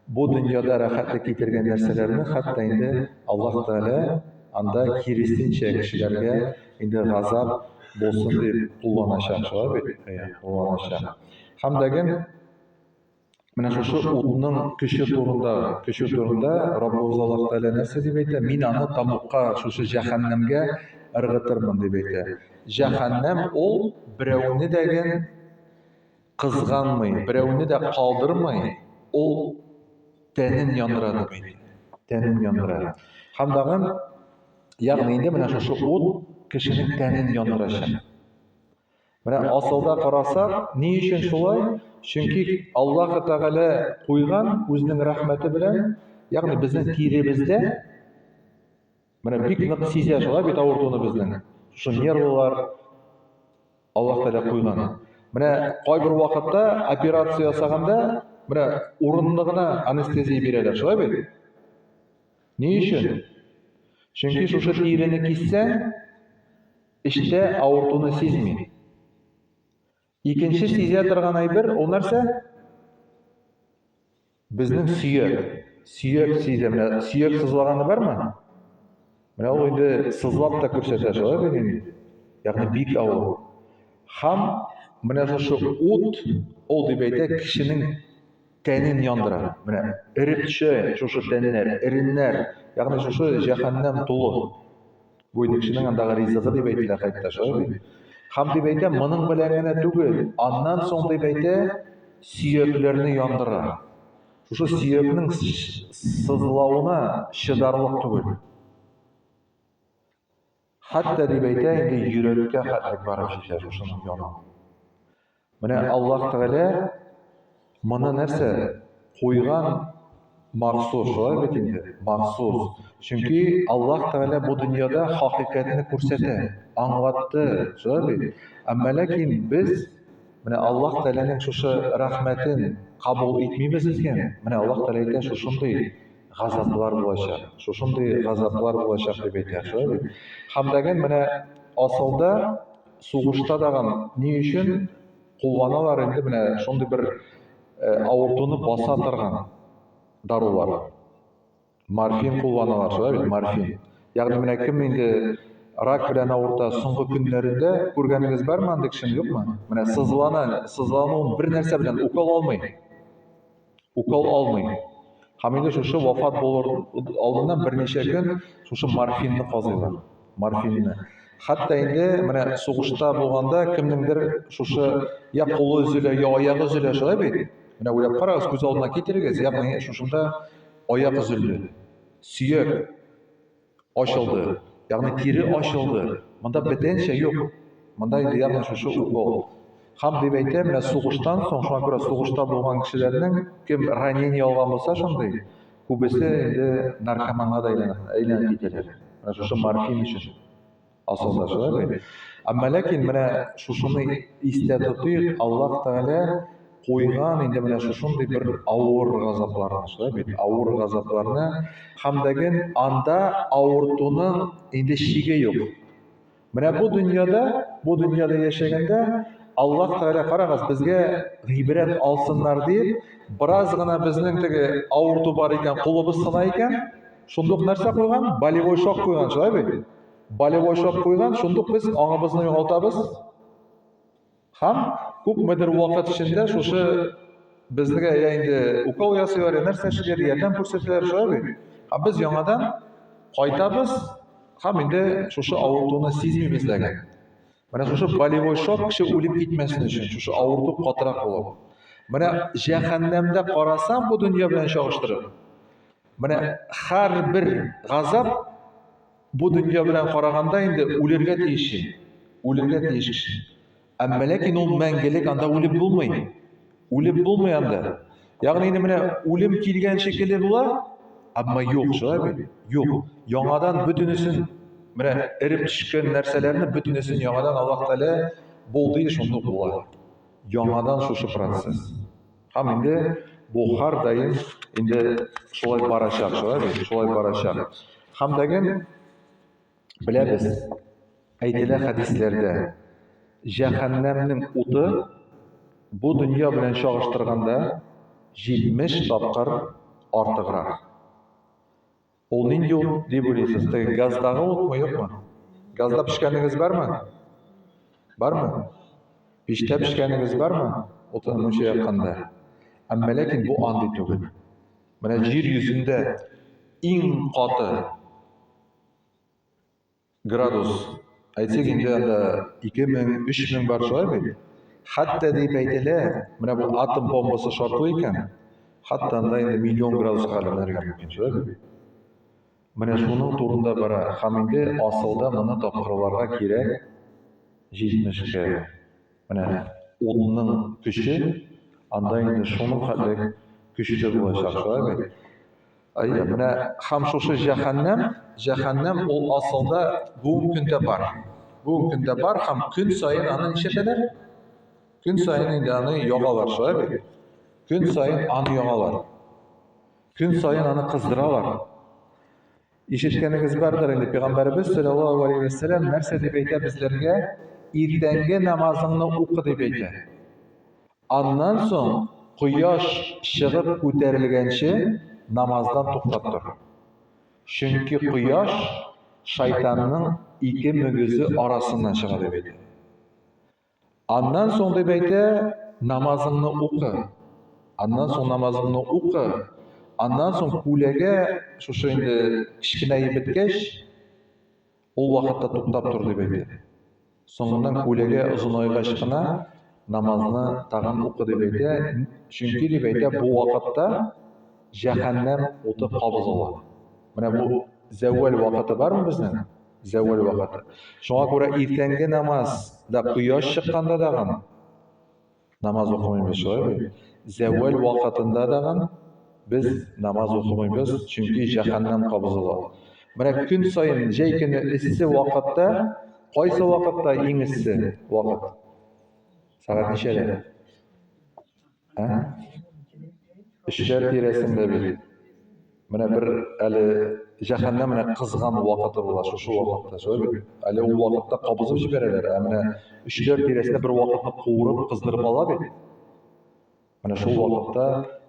Бу дөньяда рәхәтлек китергән нәрсәләрне хәтта инде Аллаһ Тәала анда киресенчә кешеләргә инде газап булсын дип кулланачак, шулай бит, кулланачак. Һәм дәген менә шушы утның көче турында Раббыбыз Аллаһ Тәала нәрсә дип әйтә? Мин аны тамукка, шушы җәһәннәмгә ыргытырмын дип әйтә. Җәһәннәм ул берәүне дәген кызганмый, берәүне дә калдырмый, ул тәнен яндыра дип әйтә. Тәнен яндыра. Һәм дагы ягъни инде менә шушы ут кешенең тәнен яндырачак. Менә асылда карасак, ни өчен шулай? Чөнки Аллаһ Тәгалә куйган үзенең рәхмәте белән, ягъни безнең тиребездә менә бик нык сизә, шулай бит авыртуны безнең. Шушы нервлар Аллаһ Тәгалә куйган. Менә кайбер вакытта операция ясаганда, менә урынлы гына анестезия бирәләр, шулай бит? Ни өчен? Чөнки шушы тирене киссәң, іште ауыртуны сезмейді. Екінші сезе тұрған әйбір, ол нәрсе біздің сүйек сеземін. Сүйек сызылғаны бар ма? Мына ол енді сызылап та көрсете шығар, яғни бик ауыр. Хам мына шушы от, ол деп әйтә, кішінің тәнін яндыра. Мына іріп түші, шушы тәннәр, іріннәр, яғни шушы жәхәннәм толы. Бұл кішінің андағы ризығы деп әйтілі қайтта шығар. Хам деп әйтә, мұның біләңіне түгел, аннан соң деп әйтә, сүйеклеріні яндыра. Шушы сүйекнің сызылауына шыдарлық түгел. Хатта деп әйтә, енді жүрекке хаттық барып жетер шушының яны. Міне Аллах Тағала мұны нәрсе қойған мақсус, шулай бит инде, мақсус. Чөнки Аллах Тағала бұл дүнияда хақиқатны күрсәтә, аңлатты, шулай бит. Әмма ләкин біз міне Аллах Тағаланың шушы рахмәтен қабул итмейміз икән. Міне Аллах Тағала әйтә, шушындай ғазаплар булачак. Шушындай ғазаплар булачак дип әйтә, шулай бит. Һәм дәген менә асылда сугышта даган ни өчен кулланалар инде менә шундый бер авыртуны баса торган дарулар. Морфин кулланалар, шулай бит, морфин. Ягъни менә кем инде рак белән авырта соңгы көннәрендә күргәнегез бармы андый кешене, юкмы? Менә сызлануын бер нәрсә белән укол алмый. Һәм инде шушы вафат булыр алдыннан берничә көн шушы морфинны казыйлар. Морфинны. Хатта инде менә сугышта булганда кемнеңдер шушы я кулы өзелә, я аягы өзелә, шулай бит. Менә уйлап карагыз, күз алдына китерегез, ягъни шушында аяк өзелде, сүйек ачылды, ягъни тире ачылды. Монда бөтенчә юк. Монда инде ягъни шушы укол. Һәм дип әйтә, менә сугыштан соң, шуңа күрә сугышта булган кешеләрнең кем ранение алган булса шундый, күбесе инде наркоманга да әйләнеп китәләр. Менә шушы морфин өчен. Асылда шулай бит. Әмма ләкин менә шушыны истә тотыйк, Аллах Тәгалә куйган инде менә шушындый бер авыр газапларны, шулай бит, авыр газапларны, һәм дәген анда авыртуның инде шиге юк. Менә бу дөньяда яшәгәндә Аллах Тәгалә карагыз, безгә гыйбрәт алсыннар дип, бераз гына безнең теге авырту бар икән, кулыбыз сына икән, шундук нәрсә куйган? Болевой шок куйган, шулай бит. Болевой шок куйган, шундук без аңыбызны югалтабыз. Һәм күпмедер вакыт эчендә шушы безгә инде укол ясыйлар, нәрсә эшләр, ярдәм күрсәтәләр, шулай бит. Һәм без яңадан кайтабыз, һәм инде шушы авыртуны сизмибез дәгән. Менә шушы болевой шок кеше үлеп китмәсен өчен, шушы авырту катырак булып. Менә җәһәннәмдә карасам бу дөнья белән чагыштырып. Менә һәрбер газап бу дөнья белән караганда инде үлергә тиеш. Әмма ләкин ул мәңгелек, анда үлеп булмый анда. Ягъни инде менә үлем килгән шикелле була, әмма юк, шулай бит. Юк. Яңадан бөтенесен менә эреп төшкән нәрсәләрне бөтенесен яңадан Аллаһ Тәгалә булды, шундый була. Яңадан шушы процесс. Һәм инде бу һәр даим инде шулай барачак, шулай бит, шулай барачак. Һәм дәген беләбез, әйтелә хәдисләрдә, җәһәннәмнең уты бу дөнья белән чагыштырганда 70 тапкыр артыграк. Ул нинди ут дип уйлыйсыз? Теге газдагы утмы, юкмы? Газда пешкәнегез бармы? Бармы? Пиштә пешкәнегез бармы? Утын мунча якканда. Әмма ләкин бу андый түгел. Менә җир йөзендә иң каты градус, әйтсәк инде анда 2000-3000 бар, шулай бит. Хатта дип әйтелә, менә бу атом бомбасы шартлый икән, хатта анда инде миллион градуска әйләнергә мөмкин, шулай бит. Менә шуның турында бара, һәм инде асылда моны тапкырларга кирәк 70-кә. Менә утның көче анда инде шуның хәтле көчле булачак, шулай бит. Менә һәм шушы җәһәннәм ул асылда бүгенге көндә бар. Бүгенге көндә бар һәм көн сайын аны нишәтәләр? Көн сайын инде аны ягалар, шулай бит. Көн сайын аны ягалар. Көн сайын аны кыздыралар. ишеткәнегез бардыр инде, Пәйгамбәрбез саллаллаһу алейхи ва саллям нәрсә дип әйтә безләргә? Иртәнге намазыңны укы дип әйтә. Аннан соң кояш чыгып күтәрелгәнче намаздан туктап тор. Чөнки кояш шайтанның ике мөгезе арасыннан чыга дип әйтә. Аннан соң дип әйтә, намазыңны укы. Аннан соң намазыңны укы. Аннан соң күләгә шушы инде кичкенәйеп беткәч, ул вакытта туктап тур дип әйтә. Соңыннан күләгә озынайгач кына намазны тагын укы дип әйтә. Чөнки дип әйтә, бу вакытта җәһәннәм уты кабызыла. Менә бу зәввал вакыты бармы безнең? Зәввал вакыты. Шуңа күрә иртәнге намаз да кояш чыкканда дагы намаз укымыйбыз, шулаймы? Зәввал вакытында дагы без намаз укымыйбыз, чөнки җәһәннәм кабызыла. Менә көн сайын җәй көне эссе вакытта, кайсы вакытта иң эссе вакыт? Сәгать ничәдә? 3-ләр тирәсендә бит. Менә бер әле җәһәннәм менә кызган вакыты була, шушы вакытта, шулаймы? Әле ул вакытта кабызып җибәрәләр, ә менә 3-ләр тирәсендә бер вакытны куырып, кыздырып ала бит. Менә шул вакытта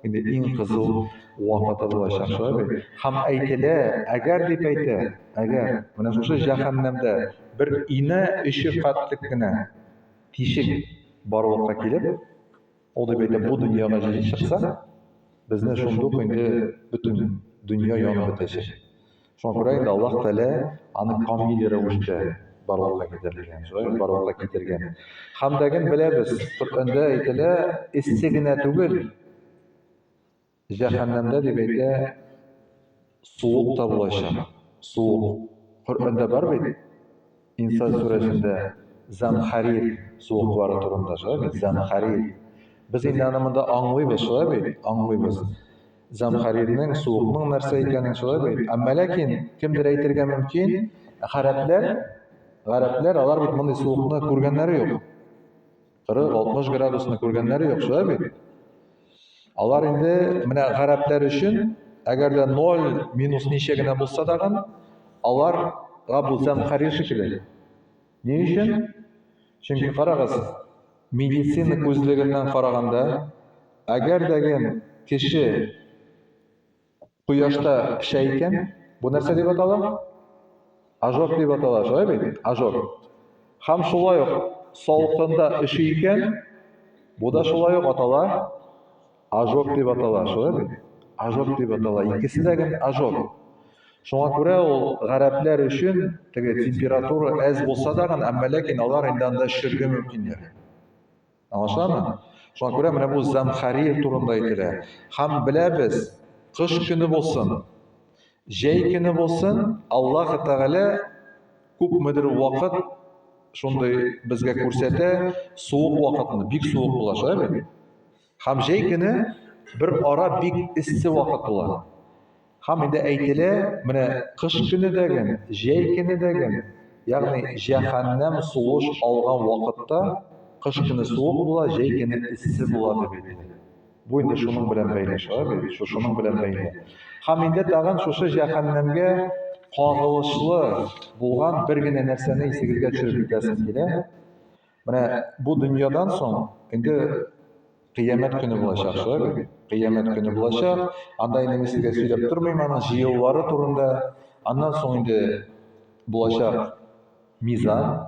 инде иң кызыл вакыты булачак, шулаймы? Һәм әйтелә, әгәр дип әйтә, әгәр менә шушы җәһәннәмдә бер ине 3 катлык кына тишек барлыкка килеп, ул дип әйтә, бу дөньяга җилеп чыкса, безне шундук инде бөтен дөнья янып бетәчәк. Шуңа күрә инде Аллаһ Тәала аны камил рәвештә барлыкка китергән, шулай барлыкка китергән. Һәм дәген беләбез, Коръәндә әйтелә, эссе генә түгел, җәһәннәмдә дип әйтә, суык та булачак. Суык. Коръәндә бар бит? Инсан сүрәсендә Замхарир суыклары турында, шулай Замхарир. Без инде аны монда аңлыйбыз, шулай аңлыйбыз. Замхарирның суыкның нәрсә икәнен шулай бит. Әмма ләкин кемдер әйтергә мөмкин, гарәпләр алар бит мондый суыкны күргәннәре юк. 40-60 градусны күргәннәре юк, шулай бит. Алар инде менә гарәпләр өчен, әгәр дә 0 минус ничә генә булса дагы, аларга бу Замхарир шикелле. Ни өчен? Чөнки карагыз, медицина күзлегеннән караганда, әгәр дәген кеше кояшта пешә икән, бу нәрсә дип атала? Ожог дип атала, шулай бит? Ожог. Һәм шулай ук салкында эши икән, бу да шулай ук атала, ожог дип атала, шулай бит? Ожог дип атала. Икесе дә ожог. Шуңа күрә ул гарәпләр өчен теге температура әз булса да, әмма ләкин алар инде анда эшләргә мөмкиннәр. Аңлашамы? Шуңа күрә менә бу Замхарир турында әйтелә. Һәм беләбез, кыш көне булсын, җәй көне булсын, Аллаһ Тәгалә күпмедер вакыт шундый безгә күрсәтә, суык вакытны, бик суык була, шулаймы? Һәм җәй көне бер ара бик эссе вакыт була. Һәм инде әйтелә, менә кыш көне дәген, җәй көне дәген, ягъни җәһәннәм сугыш алган вакытта кыш көне суык була, җәй көне эссе була дип әйтелә. Бу инде шуның белән бәйле, шулаймы? Шуның белән бәйле. Һәм инде тагын шушы җәһәннәмгә кагылышлы булган бер генә нәрсәне исегезгә төшереп китәсем килә. Менә бу дөньядан соң инде Кыямәт көне булачак, шулаймы? Кыямәт көне булачак. Анда инде сезгә сөйләп тормыйм аның җыелулары турында. Аннан соң инде булачак мизан,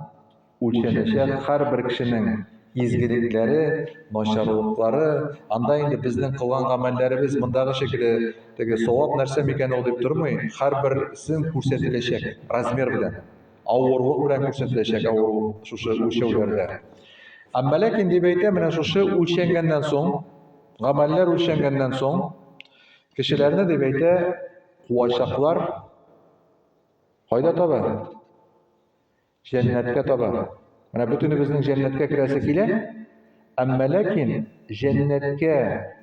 үлчәнәчәк һәрбер кешенең изгелекләре, начарлыклары, анда инде безнең кылган гамәлләребез мондагы шикелле теге савап нәрсә микән ул дип тормый, һәрберсен күрсәтеләчәк размер белән, авырлык белән күрсәтеләчәк шушы үлчәүләрдә. Әмма ләкин дип әйтә, менә шушы үлчәнгәннән соң, гамәлләр үлчәнгәннән соң, кешеләрне дип әйтә, куачаклар кайда таба? Җәннәткә таба. Менә бөтенебезнең җәннәткә керәсе килә, әмма ләкин җәннәткә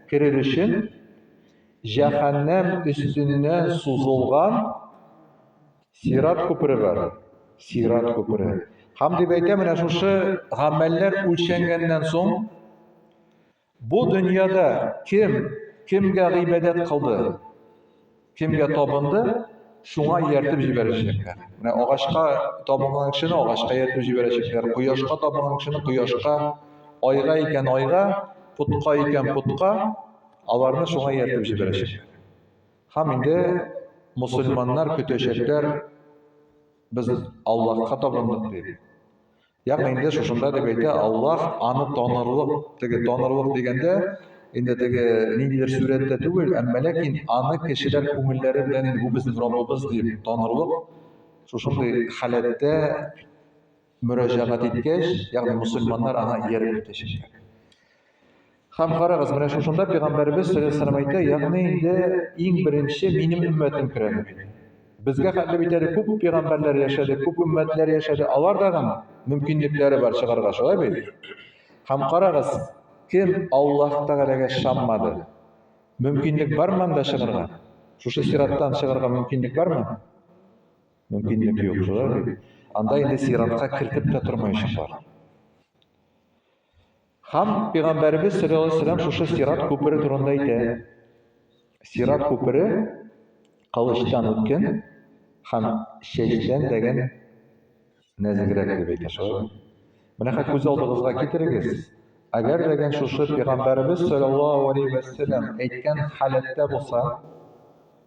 керер өчен җәһәннәм өстеннән сузылган сират күпере бар. Сират күпере. Һәм дип әйтә, менә шушы гамәлләр үлчәнгәннән соң, бу дөньяда кемгә гыйбадәт кылды, кемгә табынды, шуңа ияртеп җибәрәчәкләр. Менә агачка табынган кешене агачка ияртеп җибәрәчәкләр, кояшка табынган кешене кояшка, айга икән айга, путка икән путка, аларны шуңа ияртеп җибәрәчәкләр. Һәм инде мусульманнар көтәчәкләр, без Аллаһка табындык дип. Ягъни инде шушында дип әйтә, Аллаһ аны танырлык, теге танырлык дигәндә, инде теге ниндидер сүрәттә түгел, әмма ләкин аны кешеләр күңелләре белән инде бу безнең Раббыбыз дип танырлык, шушындый халәттә мөрәҗәгать иткәч, ягъни мусульманнар аны ияреп көтәчәкләр. Һәм карагыз, менә шушында Пәйгамбәрбез саллаллаһу алейһи ва сәллям әйтә, ягъни инде иң беренче минем өммәтем керә. Безгә хәтле бит әле күп пәйгамбәрләр яшәде, күп өммәтләр яшәде, аларда да мөмкинлекләре бар чыгарга, шулай бит? Һәм карагыз, кем Аллаһ Тәгаләгә шаммады? Мөмкинлек бармы анда чыгарга? Шушы сираттан чыгарга мөмкинлек бармы? Мөмкинлек юк, шулай бит? Анда инде сиратка кертеп тә тормаячаклар. Һәм Пәйгамбәрбез саллаллаһу алейһи ва сәллям шушы сират күпере турында әйтә. Сират күпере кылычтан үткән һәм чәчтән дәгән нәзегрәк дип әйтә, шулай. Менә күз алдыгызга китерегез. Әгәр дәгән шушы Пәйгамбәрбез саллаллаһу алейһи ва сәллям әйткән халәттә булса,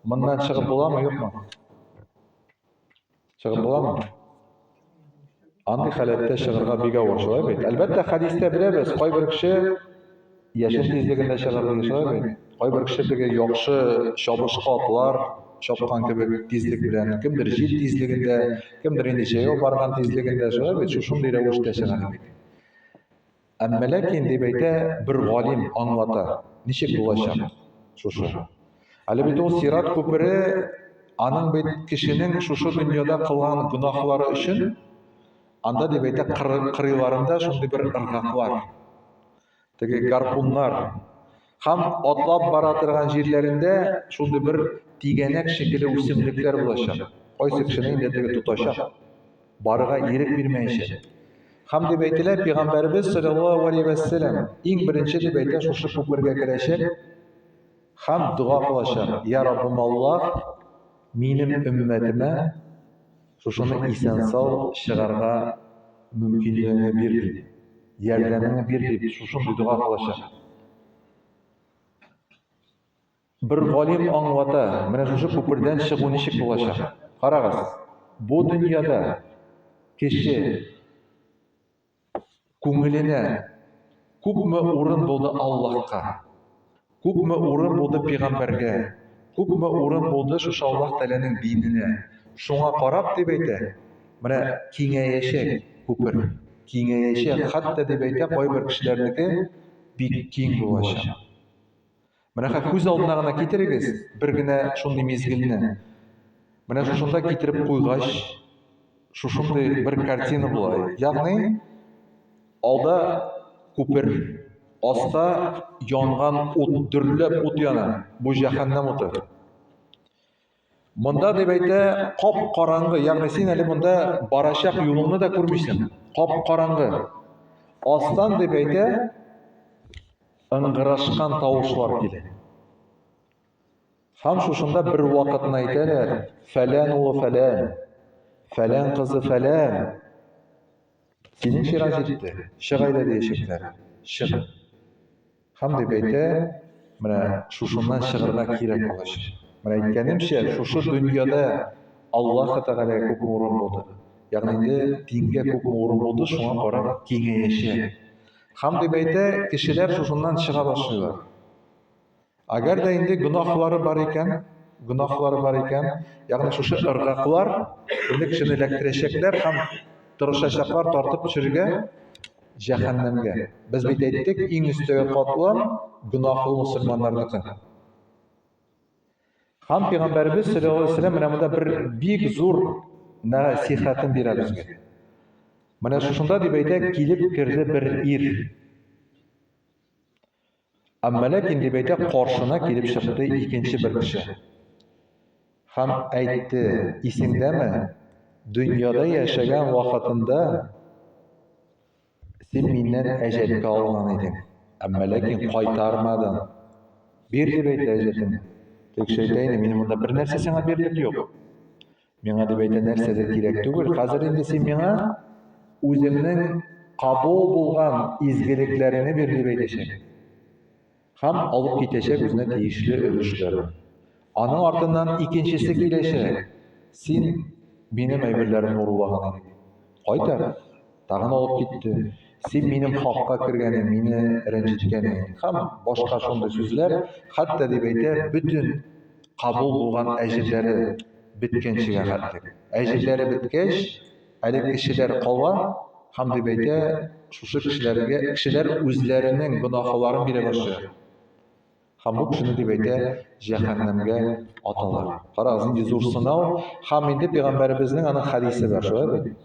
моннан чыгып буламы, юкмы? Чыгып буламы? Андый халәттә чыгарга бик авыр, шулай бит? Әлбәттә, хәдистә беләбез, кайбер кеше яшен тизлегендә чыгарга, шулай бит? Кайбер кеше теге яхшы чабышкы атлар чапкан кебек тизлек белән, кемдер җил тизлегендә, кемдер инде җәяү барган тизлегендә, шулай бит? Шушындый рәвештә чыгара. Әмма ләкин дип әйтә, бер галим аңлата, ничек булачак шушы. Әле бит ул сират күпере аның бит кешенең шушы дөньяда кылган гөнаһлары өчен анда дип әйтә, кырыйларында шундый бер ыргаклар, теге гарпуннар, һәм атлап бара торган җирләрендә шундый бер тигәнәк шикелле үсемлекләр булачак. Кайсы кешенең дә теге тутачак, барыга ирек бирмәячәк. Һәм дип әйтелә, Пәйгамбәрбез саллаллаһу алейһи ва сәллям иң беренче дип әйтә, шушы күпергә керәчәк һәм дуа кылачак. Я Раббым Аллаһ, минем өммәтемә шушыны исән-сау чыгарга мөмкинлегеңне бир дип, ярдәмеңне бир дип, шушындый дуа кылачак. Бер галим аңлата, менә шушы күпердән чыгу ничек булачак. Карагыз, бу дөньяда кеше күңеленә күпме урын булды Аллаһка, күпме урын булды Пәйгамбәргә, күпме урын булды шушы Аллаһ Тәгаләнең диненә. Шуңа карап дип әйтә, менә киңәячәк күпер, киңәячәк, хәтта дип әйтә, кайбер кешеләрнеке бик киң булачак. Менә күз алдына гына китерегез, бер генә шундый мизгелне. Менә шушында китереп куйгач, шушындый бер картина була. Ягъни алда күпер, аста янган ут, дөрләп ут яна, бу җәһәннәм уты. Монда дип әйтә, кап-караңгы, ягъни син әле монда барачак юлыңны да күрмисең, кап-караңгы. Астан дип әйтә, ыңгырашкан тавышлар килә. Һәм шушында бер вакытны әйтәләр, фәлән улы фәлән, фәлән кызы фәлән, синең чират җитте, чыг әйдә диячәкләр, чыг. Һәм дип әйтә, менә шушыннан чыгарга кирәк булачак. Менә әйткәнемчә, шушы дөньяда Аллаһ Тәгаләгә күп урын булды. Ягъни инде дингә күп урын булды, шуңа карап киңәячәк. Һәм дип әйтә, кешеләр шушыннан чыга башлыйлар. Әгәр дә инде гөнаһлары бар икән, ягъни шушы ыргаклар инде кешене эләктерәчәкләр һәм тырышачаклар тартып төшерергә җәһәннәмгә. Без бит әйттек, иң өстәге катлам гөнаһлы мусульманнарныкы. Һәм Пәйгамбәрбез саллаллаһу алейһи ва сәллям менә монда бер бик зур насихатын бирә безгә. Менә шушында дип әйтә, килеп керде бер ир. Әмма ләкин дип әйтә, каршына килеп чыкты икенче бер кеше. Һәм әйтте, исеңдәме, дөньяда яшәгән вакытында син миннән әҗәткә алган идең. Әмма ләкин кайтармадың. Бир дип әйтә әҗәтен. Тик шәйтәне, минем монда бер нәрсә сиңа бирерлек юк. Миңа дип әйтә нәрсәдер кирәк түгел. Хәзер инде син миңа үзеңнең кабул булган изгелекләреңне бир дип әйтәчәк. Һәм алып китәчәк үзенә тиешле өлешләрне. Аның артыннан икенчесе киләчәк. Син минем әйберләрне урлаган идең. Кайтар. Тагын алып китте. Син минем хакка кергәнең, мине рәнҗеткәнең. Һәм башка шундый сүзләр, хәтта дип әйтә, бөтен кабул булган әҗерләре биткәнчегә хәтлек. Әҗерләре биткәч, әле кешеләр кала, һәм дип әйтә, шушы кешеләр үзләренең гөнаһларын бирә башлый. Һәм бу кешене дип әйтә, җәһәннәмгә аталар. Карагыз, инде зур сынау, һәм инде пәйгамбәребезнең аның хәдисе бар, шулай бит?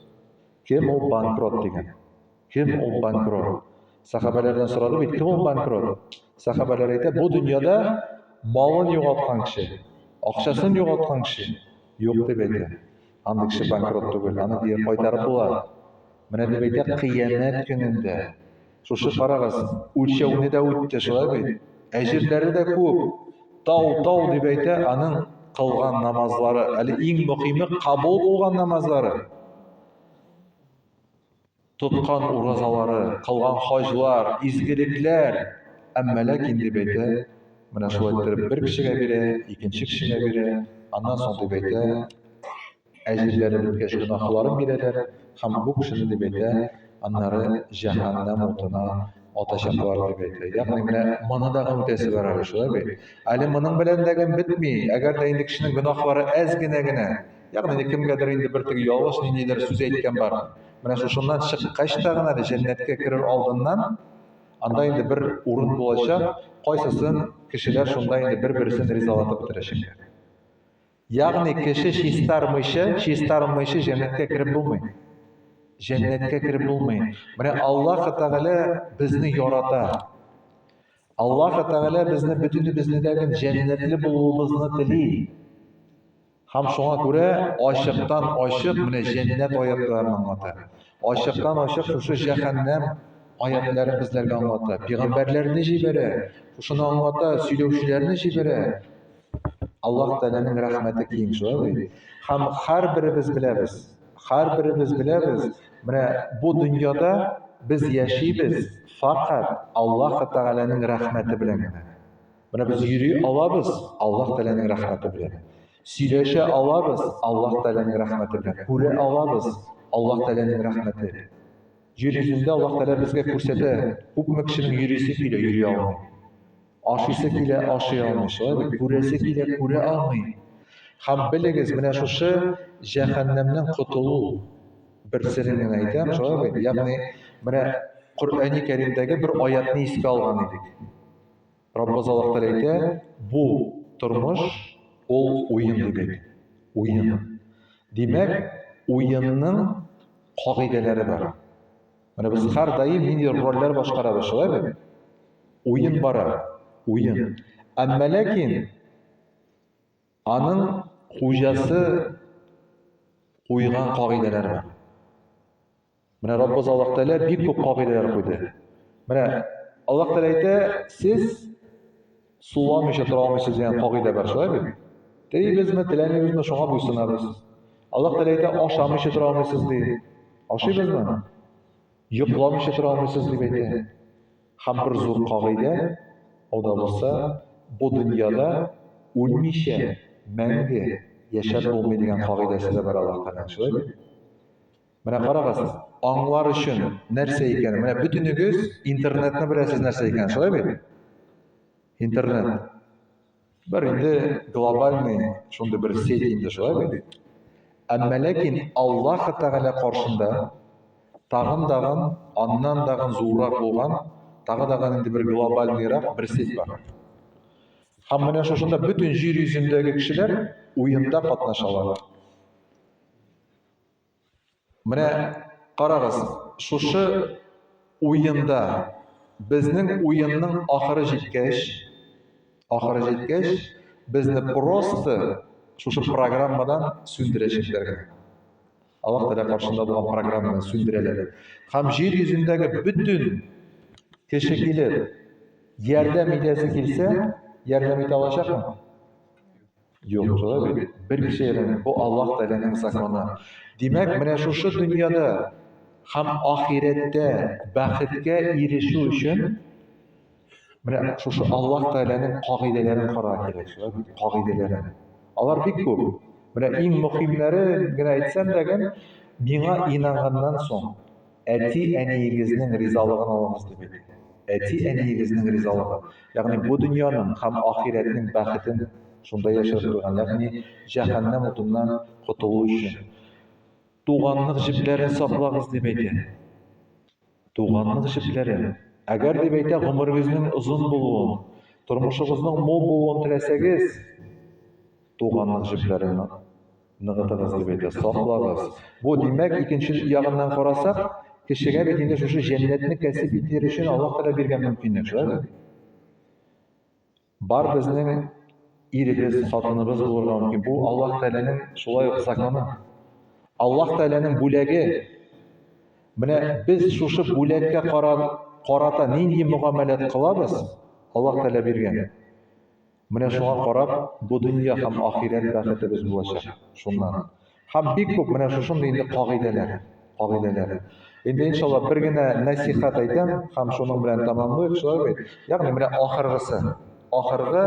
Кем ул банкрот дигән? Кем ул банкрот? Сахабалардан сорады бит, кем ул банкрот? Сахабалар әйтә, бу дөньяда малын югалткан кеше, акчасын югалткан кеше юк дип әйтә. Андый кеше банкрот түгел, аны дип кайтарып була. Менә дип әйтә, кыямәт көнендә. Шушы карагыз, үлчәүне дә үтте, шулай бит? Әҗерләре дә күп. Тау дип әйтә, аның кылган намазлары, әле иң мөһиме кабул булган намазлары. Тоткан уразалары, кылган хаҗлар, изгелекләр, әмма ләкин дип әйтә, менә шулай итеп бер кешегә бирә, икенче кешегә бирә, аннан соң дип әйтә, әҗерләре биткәч гөнаһларын бирәләр, һәм бу кешене дип әйтә, аннары җәһәннәм утына атачаклар дип әйтә. Ягъни менә моны да үтәсе бар әле, шулай бит? Әле моның белән дә бетми, әгәр дә инде кешенең гөнаһлары әз генә, ягъни кемгәдер инде бер теге ялгыш ниндидер сүз әйткән бар. Менә шушыннан чыккач та гына җәннәткә керер алдыннан анда инде бер урын булачак, кайсысын кешеләр шунда инде бер-берсен ризалатып бетерәчәкләр. Ягъни кеше чистармыйча җәннәткә кереп булмый. Җәннәткә кереп булмый. Менә Аллаһ Тәгалә безне ярата. Аллаһ Тәгалә безне бөтенебезнең җәннәтле булуыбызны тели. Һәм шуңа күрә ачыктан ачык менә җәннәт аятларын аңлата. Ачыктан ачык шушы җәһәннәм аятларын безләргә аңлата. Пәйгамбәрләрне җибәрә, шуны аңлата, сөйләүчеләрне җибәрә. Аллаһ Тәгаләнең рәхмәте киң, шулай бит? Һәм һәрберебез беләбез, менә бу дөньяда без яшибез фақат Аллаһ Тәгаләнең рәхмәте белән генә. Менә без йөри алабыз Аллаһ Тәгаләнең рәхмәте белән. Сөйләшә алабыз Аллаһ Тәгаләнең рәхмәте белән. Күрә алабыз Аллаһ Тәгаләнең рәхмәте. Җир йөзендә Аллаһ Тәгалә безгә күрсәтә, күпме кешенең йөрисе килә, йөри алмый. Ашыйсы килә, ашый алмый, шулай бит? Күрәсе килә, күрә алмый. Һәм белегез, менә шушы җәһәннәмнән котылу бер сирен генә әйтәм, шулай бит? Ягъни менә Коръәни Кәримдәге бер аятны искә алган идек. Раббыбыз Аллаһ Тәгалә әйтә, бу тормыш ул уен дип әйтә. Уен. Димәк, уенның кагыйдәләре бар. Менә без һәр даим нинди рольләр башкарабыз, шулай бит? Уен бара, уен. Әмма ләкин аның хуҗасы куйган кагыйдәләр бар. Менә Раббыбыз Аллаһ Тәгалә бик күп кагыйдәләр куйды. Менә Аллаһ Тәгалә әйтә, сез суламыйча тора алмыйсыз дигән кагыйдә бар, шулай бит? Телибезме, теләмибезме, шуңа буйсынабыз. Аллаһ Тәгалә әйтә, ашамыйча тора алмыйсыз ди. Ашыйбызмы? Йокламыйча тора алмыйсыз дип әйтә. Һәм бер зур кагыйдә, ул да булса, бу дөньяда үлмичә мәңге яшәп булмый дигән кагыйдәсе дә бар Аллаһ Тәгаләнең, шулай бит? Менә карагыз, аңлар өчен нәрсә икән? Менә бөтенегез интернетны беләсез нәрсә икән, шулай бит? Интернет. Бер инде глобальный шундый бер сеть инде, шулай бит? Әмма ләкин Аллаһ Тәгалә каршында тагын аннан тагын зуррак булган, тагын инде бер глобальныйрак бер сеть бар. Һәм менә шушында бөтен җир йөзендәге кешеләр уенда катнашалар. Менә карагыз, шушы уенда безнең уенның ахыры җиткәч, безне просто шушы программадан сүндерәчәкләр. Аллаһ Тәгалә каршында булган программаны сүндерәләр. Һәм җир йөзендәге бөтен кеше килеп ярдәм итәсе килсә, ярдәм итә алачакмы? Yok, şolay bit. Bir kişi yerine bu Allah Teala'nın zakonu. Demek mene şu dünyada hem ahirette baxtga erişu için mene şu Allah Teala'nın kaidelerini qara kerak. Kaideleri. Alar bik ko'p. Mene eng muhimlari gina aytsam degan, menga inangandan so'ng ati aniyingizning rizoligini olamiz deb aytdi. Ati aniyingizning rizoligi. Ya'ni bu dunyoning ham oxiratning baxtini shunda yashab turgan, ya'ni jahannam o'tinidan qutulish uchun tuğanlıq jiplerini saqlağız deb aytdi. Tuğanlıq jipleri. Agar deb aytdi, umringizning uzun bo'luvini, turmushingizning mo'l bo'luvini tilasangiz, tuğanlıq jiplerini nig'itimiz deb aytdi, saqlag'iz. Bu demak, ikkinchi yog'idan qarasak, kishiga endi shu jannatni kasb etish uchun Alloh taolo bergan mumkinlik shular. Bar bizning erimiz, xotinimiz bo'lgan mumkin. Bu Alloh taolaning shulay zakoni. Alloh taolaning bo'lagi. Mana biz shu bo'lakka qarata nima muomalat qilamiz? Alloh taolo bergan. Mana shunga qarab, bu dunyo ham oxirat baxti biz bo'lacak. Shundan. Ham bek ko'p mana shunday endi qoidalar. Endi inshaalloh birgina nasihat aytam, ham shuning bilan tamomlaymiz, shular. Ya'ni mana oxirgi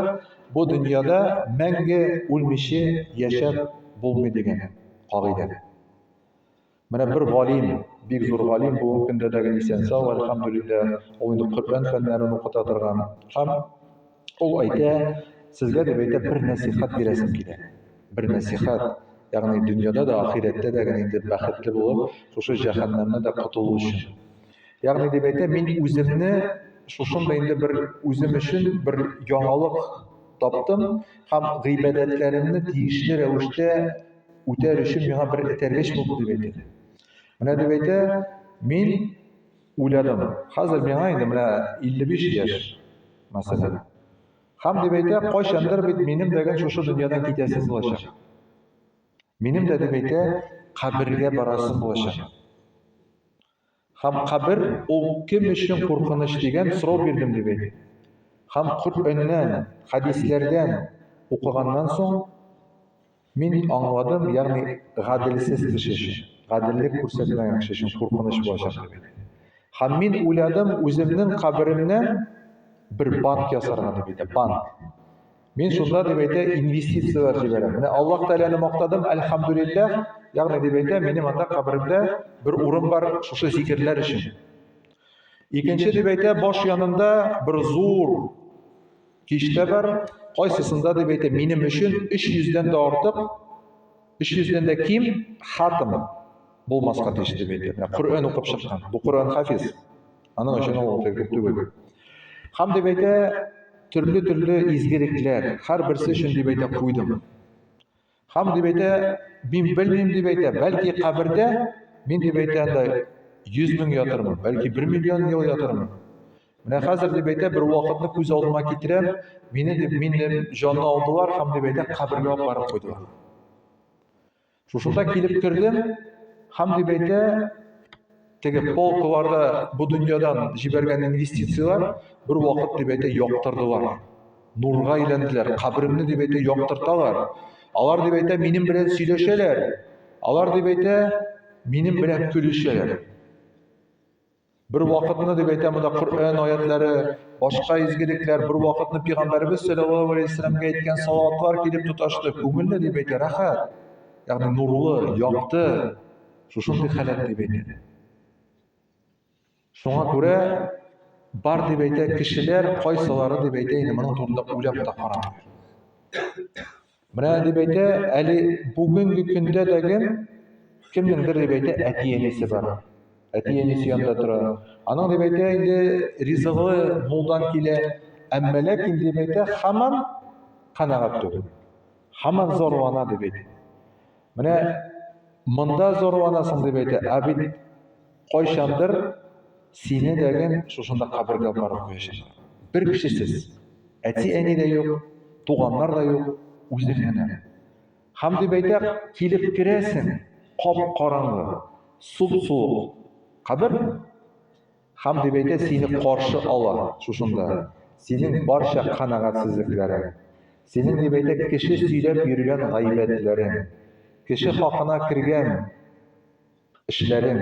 bu dunyoda menga o'lmishi yashab bo'lmaydigan qoida. Mana bir g'olim, bek zo'r g'olim bu kundadagi lisensiya va alhamdulillah, u endi Qur'on fanlarini o'qita turgan. Ham u ayta, sizga deb ayta bir nasihat berasim keladi. Bir nasihat, ya'ni dunyoda da oxiratda da endi baxtli bo'lib, shu jahannamdan da qutulish uchun. Ya'ni deb ayta, men o'zimni shunday endi bir o'zim uchun bir yangilik topdim, ham g'iybatlarimni tegishli ravishda o'tar uchun menga bir tarbiyash bo'ldi deb aytadi. Mana deb ayta, men o'yladim. Hozir menga endi mana 55 yosh masalan. Ham deb ayta, qachondir menim degan shu dunyodan ketasiz bo'lacak. Menim de deb ayta, qabrga borasim bo'lacak. Ham qabr u kim uchun qo'rqinish degan so'rov berdim deb aytdi. Ham Qur'ondan, hadislardan o'qigandan so'ng men angladim, ya'ni g'adilsiz kishish, g'adillik ko'rsatmagan kishi uchun qo'rqinish bo'lacak deb aytdi. Ham men o'yladim, o'zimning qabrimdan bir bank yasargan deb aytdi, bank. Men shunda deb aytdi, investitsiyalar jibaraman. Mana Alloh taolani maqtadim, alhamdulillah. Ya'ni deb aytdi, mening mana qabrimda bir o'rin bor shu zikrlar uchun. Ikkinchi deb aytdi, bosh yonimda bir zo'r kishta bor, qaysisida deb aytdi, mening uchun 300 dan da ortiq, 300 dan da kim xatm bo'lmasqa deyish deb aytdi. Qur'on o'qib chiqqan. Bu Qur'on hafiz. Ana o'shani o'qib tugadi. Ham deb aytdi, turli izgiliklar, har birisi shunday deb aytib qo'ydim. Ham deb aytdi, men bilmayman deb aytdi, balki qabrda men deb aytganda 100 ming yotirman, balki 1 million yil yotirman. Mana hozir deb aytdi, bir vaqtni ko'z oldimga keltirib, meni jonni oldilar, ham deb aytdi, qabrga olib borib qo'ydilar. Shunda kelib kirdim, ham deb aytdi, tege polkalarda bu dunyodan jibergan investitsiyalar bir vaqt deb aytdi yoqtirdilar. Nurga aylandilar, qabrimni deb aytdi yoqtirdilar. Alar deb aytdi mening bilan сөйләшәләр. Alar deb aytdi mening bilan kulishәләр. Bir vaqtni deb aytdi bunda Qur'on oyatlari, boshqa izgiliklar, bir vaqtni payg'ambarimiz sollallohu alayhi vasallamga aytgan salatlar kelib tutashdi. Ko'ngilni deb aytdi rahat. Ya'ni nurli, yoqdi. Shunday holat deb aytdi. Şuna göre bar deb aytdi, kishilar qaysilari deb aytdi, endi buning to'g'rida o'ylab taqaram. Mana deb aytdi, ali bugungi kunda degan kimningdir deb aytdi, ati-enisi bor. Ati-enisi yonda turadi. Ana deb aytdi, endi rizqi mo'ldan kela, ammo lekin deb aytdi, hamon qanoat tug'il. Hamon zo'rvona deb aytdi. Mana munda zo'rvonasin deb aytdi, abid qo'yshandir seni degan shunda qabrga borib qo'yishadi. Bir kishisiz. Ati-eni de yo'q, tug'anlar da yo'q, o'zingina. Ham deb aytdi, kelib kirasan, qop-qorong'i, suv-suv qabr. Ham deb aytdi, seni qarshi oladi shunda. Sening barcha qanoatsizliklaring, senin дип әйтә, кеше сөйләп йөргән гайбәтләрең, кеше хакына кергән эшләрең,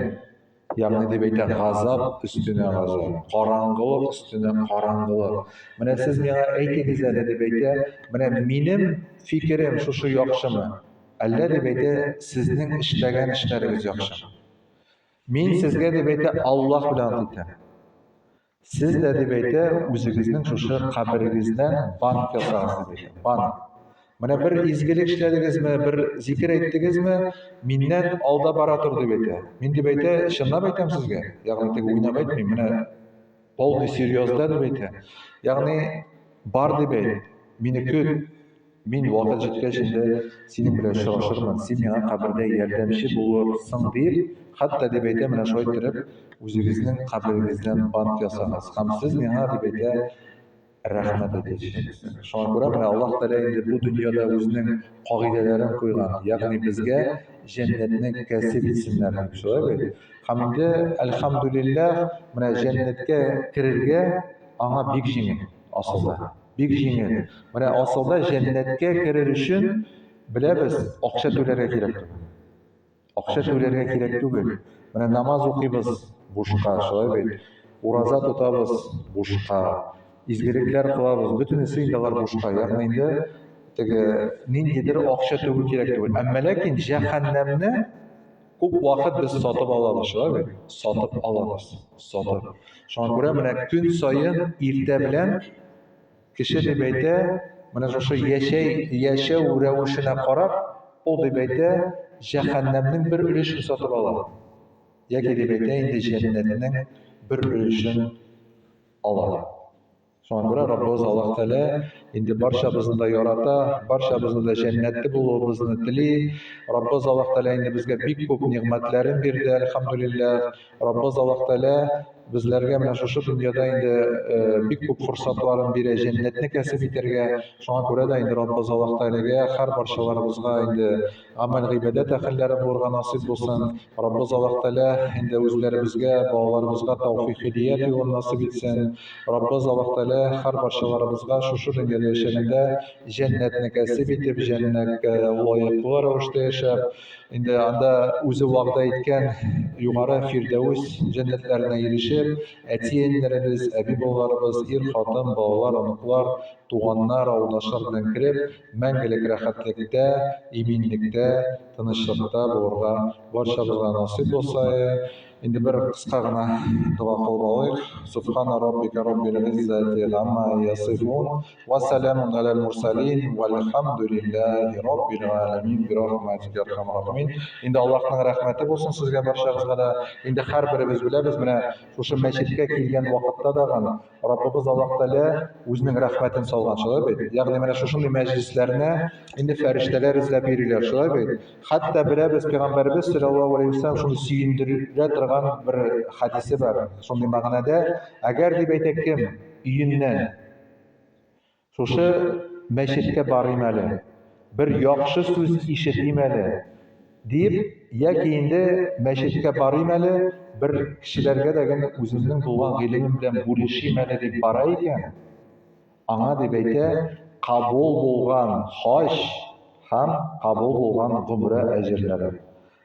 ягъни дип әйтә, газап өстенә газап, караңгылык өстенә караңгылык. Менә сез миңа әйтегез әле дип әйтә, менә минем фикерем шушы яхшымы? Әллә дип әйтә, сезнең эшләгән эшләрегез яхшымы? Мин сезгә дип әйтә, Аллаһ белән әйтәм. Сез дә дип әйтә, үзегезнең шушы каберегездән банк ясагыз дип әйтә. Банк. Менә бер изгелек эшләдегезме, бер зикр әйттегезме, миннән алда бара тор дип әйтә. Мин дип әйтә, чынлап әйтәм сезгә. Ягъни теге уйнап әйтмим, менә полный серьезда дип әйтә. Ягъни бар дип әйт. Мине көт. Мин вакыт җиткәч инде синең белән очрашырмын. Син миңа кабердә ярдәмче булырсың дип, хәтта дип әйтә, менә шулай итеп, үзегезнең каберегездән банк ясагыз. Һәм сез миңа дип әйтә, рәхмәт әйтәчәксез. Шуңа күрә менә Аллаһ Тәгалә инде бу дөньяда үзенең кагыйдәләрен куйган, ягъни безгә җәннәтне кәсеп итсеннәр дип шулай бит. Һәм инде әлхәмдүлиллаһ, менә җәннәткә керергә аңа бик җиңел асылда. Бик җиңел. Менә асылда җәннәткә керер өчен беләбез, акча түләргә кирәк түгел. Акча түләргә кирәк түгел. Менә намаз укыйбыз бушка, шулай бит. Ураза тотабыз бушка. Изгелекләр кылабыз, бөтенесе инде алар бушка. Ягъни инде теге ниндидер акча түгел кирәк түгел. Әмма ләкин җәһәннәмне күп вакыт без сатып алабыз, шулай бит. Сатып алабыз. Сатып. Шуңа күрә менә көн саен иртә белән кеше дип әйтә, менә шушы яшәү рәвешенә карап, ул дип әйтә, җәһәннәмнең бер өлешен сатып ала. Яки дип әйтә, инде җәннәтнең бер өлешен ала. Шуңа күрә Раббыбыз Аллаһ Тәгалә инде барчабызны да ярата, барчабызны да җәннәтле булуыбызны тели. Раббыбыз Аллаһ Тәгалә инде безгә бик күп нигъмәтләрен бирде, әлхәмдүлиллаһ. Раббыбыз Аллаһ Тәгалә безләргә менә шушы дөньяда инде бик күп форсатларын бирә, җәннәтне кәсеп итәргә. Шуңа күрә дә инде Раббыбыз Аллаһ Тәгаләгә һәр барчаларыбызга инде гамәл гыйбадәт әһелләре булырга насыйп булсын. Раббыбыз Аллаһ Тәгалә инде үзләребезгә, балаларыбызга тәүфыйк һидият юлын насыйп итсен. Раббыбыз Аллаһ Тәгалә һәр барчаларыбызга шушы дөньяда яшәгәндә җәннәтне кәсеп итеп, җәннәткә лаеклы рәвештә яшәп, инде анда үзе вәгъдә иткән югары фирдәүс җәннәтләренә ирешеп, әти-әниләребез, әби-балаларыбыз, ир, хатын, балалар, оныклар, туганнар, авылдашлар белән кереп, мәңгелек рәхәтлектә, иминлектә, тынычлыкта булырга барчабызга насыйп булса. Инде бер кыска гына дуа кылып алыйк. Субхана раббика раббил иззати амма ясифун ва саламун алал мурсалин валхамдулиллахи раббил аламин би рахматика архамар рахимин. Инде Аллаһның рәхмәте булсын сезгә барчагызга да. Инде һәр беребез беләбез, менә шушы мәчеткә килгән вакытта да Раббыбыз Аллаһ Тәгалә үзенең рәхмәтен салган, шулай бит. Ягъни менә шушындый мәҗлесләрне инде фәрештәләр эзләп йөриләр, шулай бит. Хәтта беләбез, Пәйгамбәрбез саллаллаһу алейхи ва саллям шуны сөендерә торган bir хадисе бар. Шундый мәгънәдә, әгәр дип әйтә кем өеннән шушы мәчеткә барыйм әле, бер яхшы сүз ишетим әле дип, яки инде мәчеткә барыйм әле, бер кешеләргә дә үземнең булган гыйлемем белән бүлешим әле дип бара икән, аңа дип әйтә, кабул булган хаҗ һәм кабул булган гомрә әҗерләре.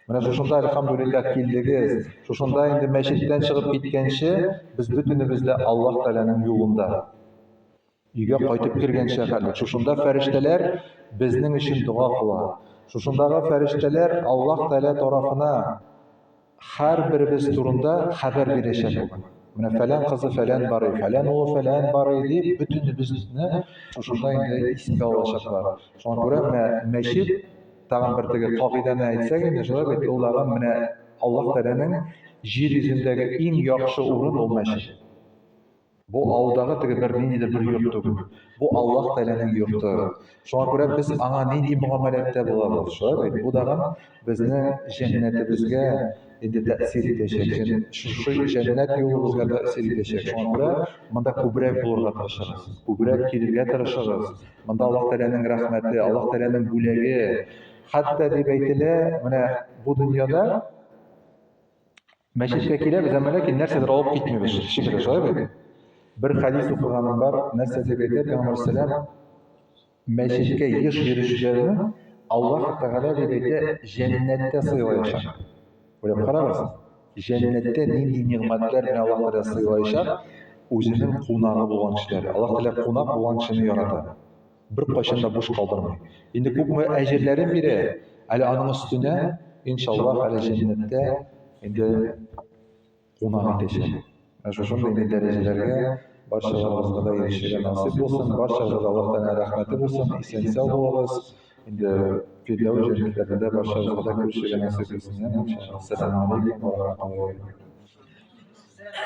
Менә шушында әлхәмдүлиллаһ килдегез, шушында инде мәчеттән чыгып киткәнче, без бөтенебез дә Аллаһ Тәгаләнең юлында. Өйгә кайтып кергәнче хәллек. Шушында фәрештәләр безнең өчен дуа кыла. Шушындагы фәрештәләр Аллаһ Тәгалә тарафына һәр беребез турында хәбәр бирәчәк. Менә фәлән кызы фәлән барый, фәлән улы фәлән барый дип, бөтенебезне шушында инде искә алачаклар. Шуңа күрә менә мәчет тагын бер теге кагыйдәне әйтсәк инде, шулай бит, ул дагы менә Аллаһ Тәгаләнең җир йөзендәге иң яхшы урын ул мәчет. Бу ауылдагы теге бер ниндидер бер йорт түгел. Бу Аллаһ Тәгаләнең йорты. Шуңа күрә без аңа нинди муамәләттә булабыз, шулай бит. Бу дагы безнең җәннәтебезгә инде тәэсир итәчәк. Шушы җәннәт юлыбызга тәэсир итәчәк. Шуңа күрә монда күбрәк булырга тырышабыз. Күбрәк килергә тырышабыз. Монда Аллаһ Тәгаләнең рәхмәте, Аллаһ Тәгаләнең бүләге, хәтта дип әйтелә, менә бу дөньяда мәчеткә киләбез, әмма ләкин нәрсәдер алып китмибез, шикелле, шулай бит. Bir hadis okuganim var. Нәрсә дип әйтә Пәйгамбәр саллаллаһу мәчеткә еш йөрүчеләрне Аллаһ Тәгалә дип әйтә, җәннәттә сыйлаячак. Уйлап карагыз, җәннәттә нинди нигъмәтләр белән Аллаһ Тәгалә сыйлаячак үзенең кунагы булган кешеләр. Аллаһ Тәгалә кунак булган кешене ярата. Бер кайчан да буш калдырмый. Инде күпме әҗерләрен бирә, әле аның өстенә иншаллаһ әле җәннәттә инде кунак итәчәк. Шушындый дәрәҗәләргә барчаларыбызга да ирешергә насыйп булсын, барчабызга Аллаһтан рәхмәте булсын, исән-сау булабыз. Инде Фирдәүс җәннәтләрендә барчабызга да күрешергә насыйп булсын. Ассаламу алейкум ва рахматуллаһи ва баракатуһу.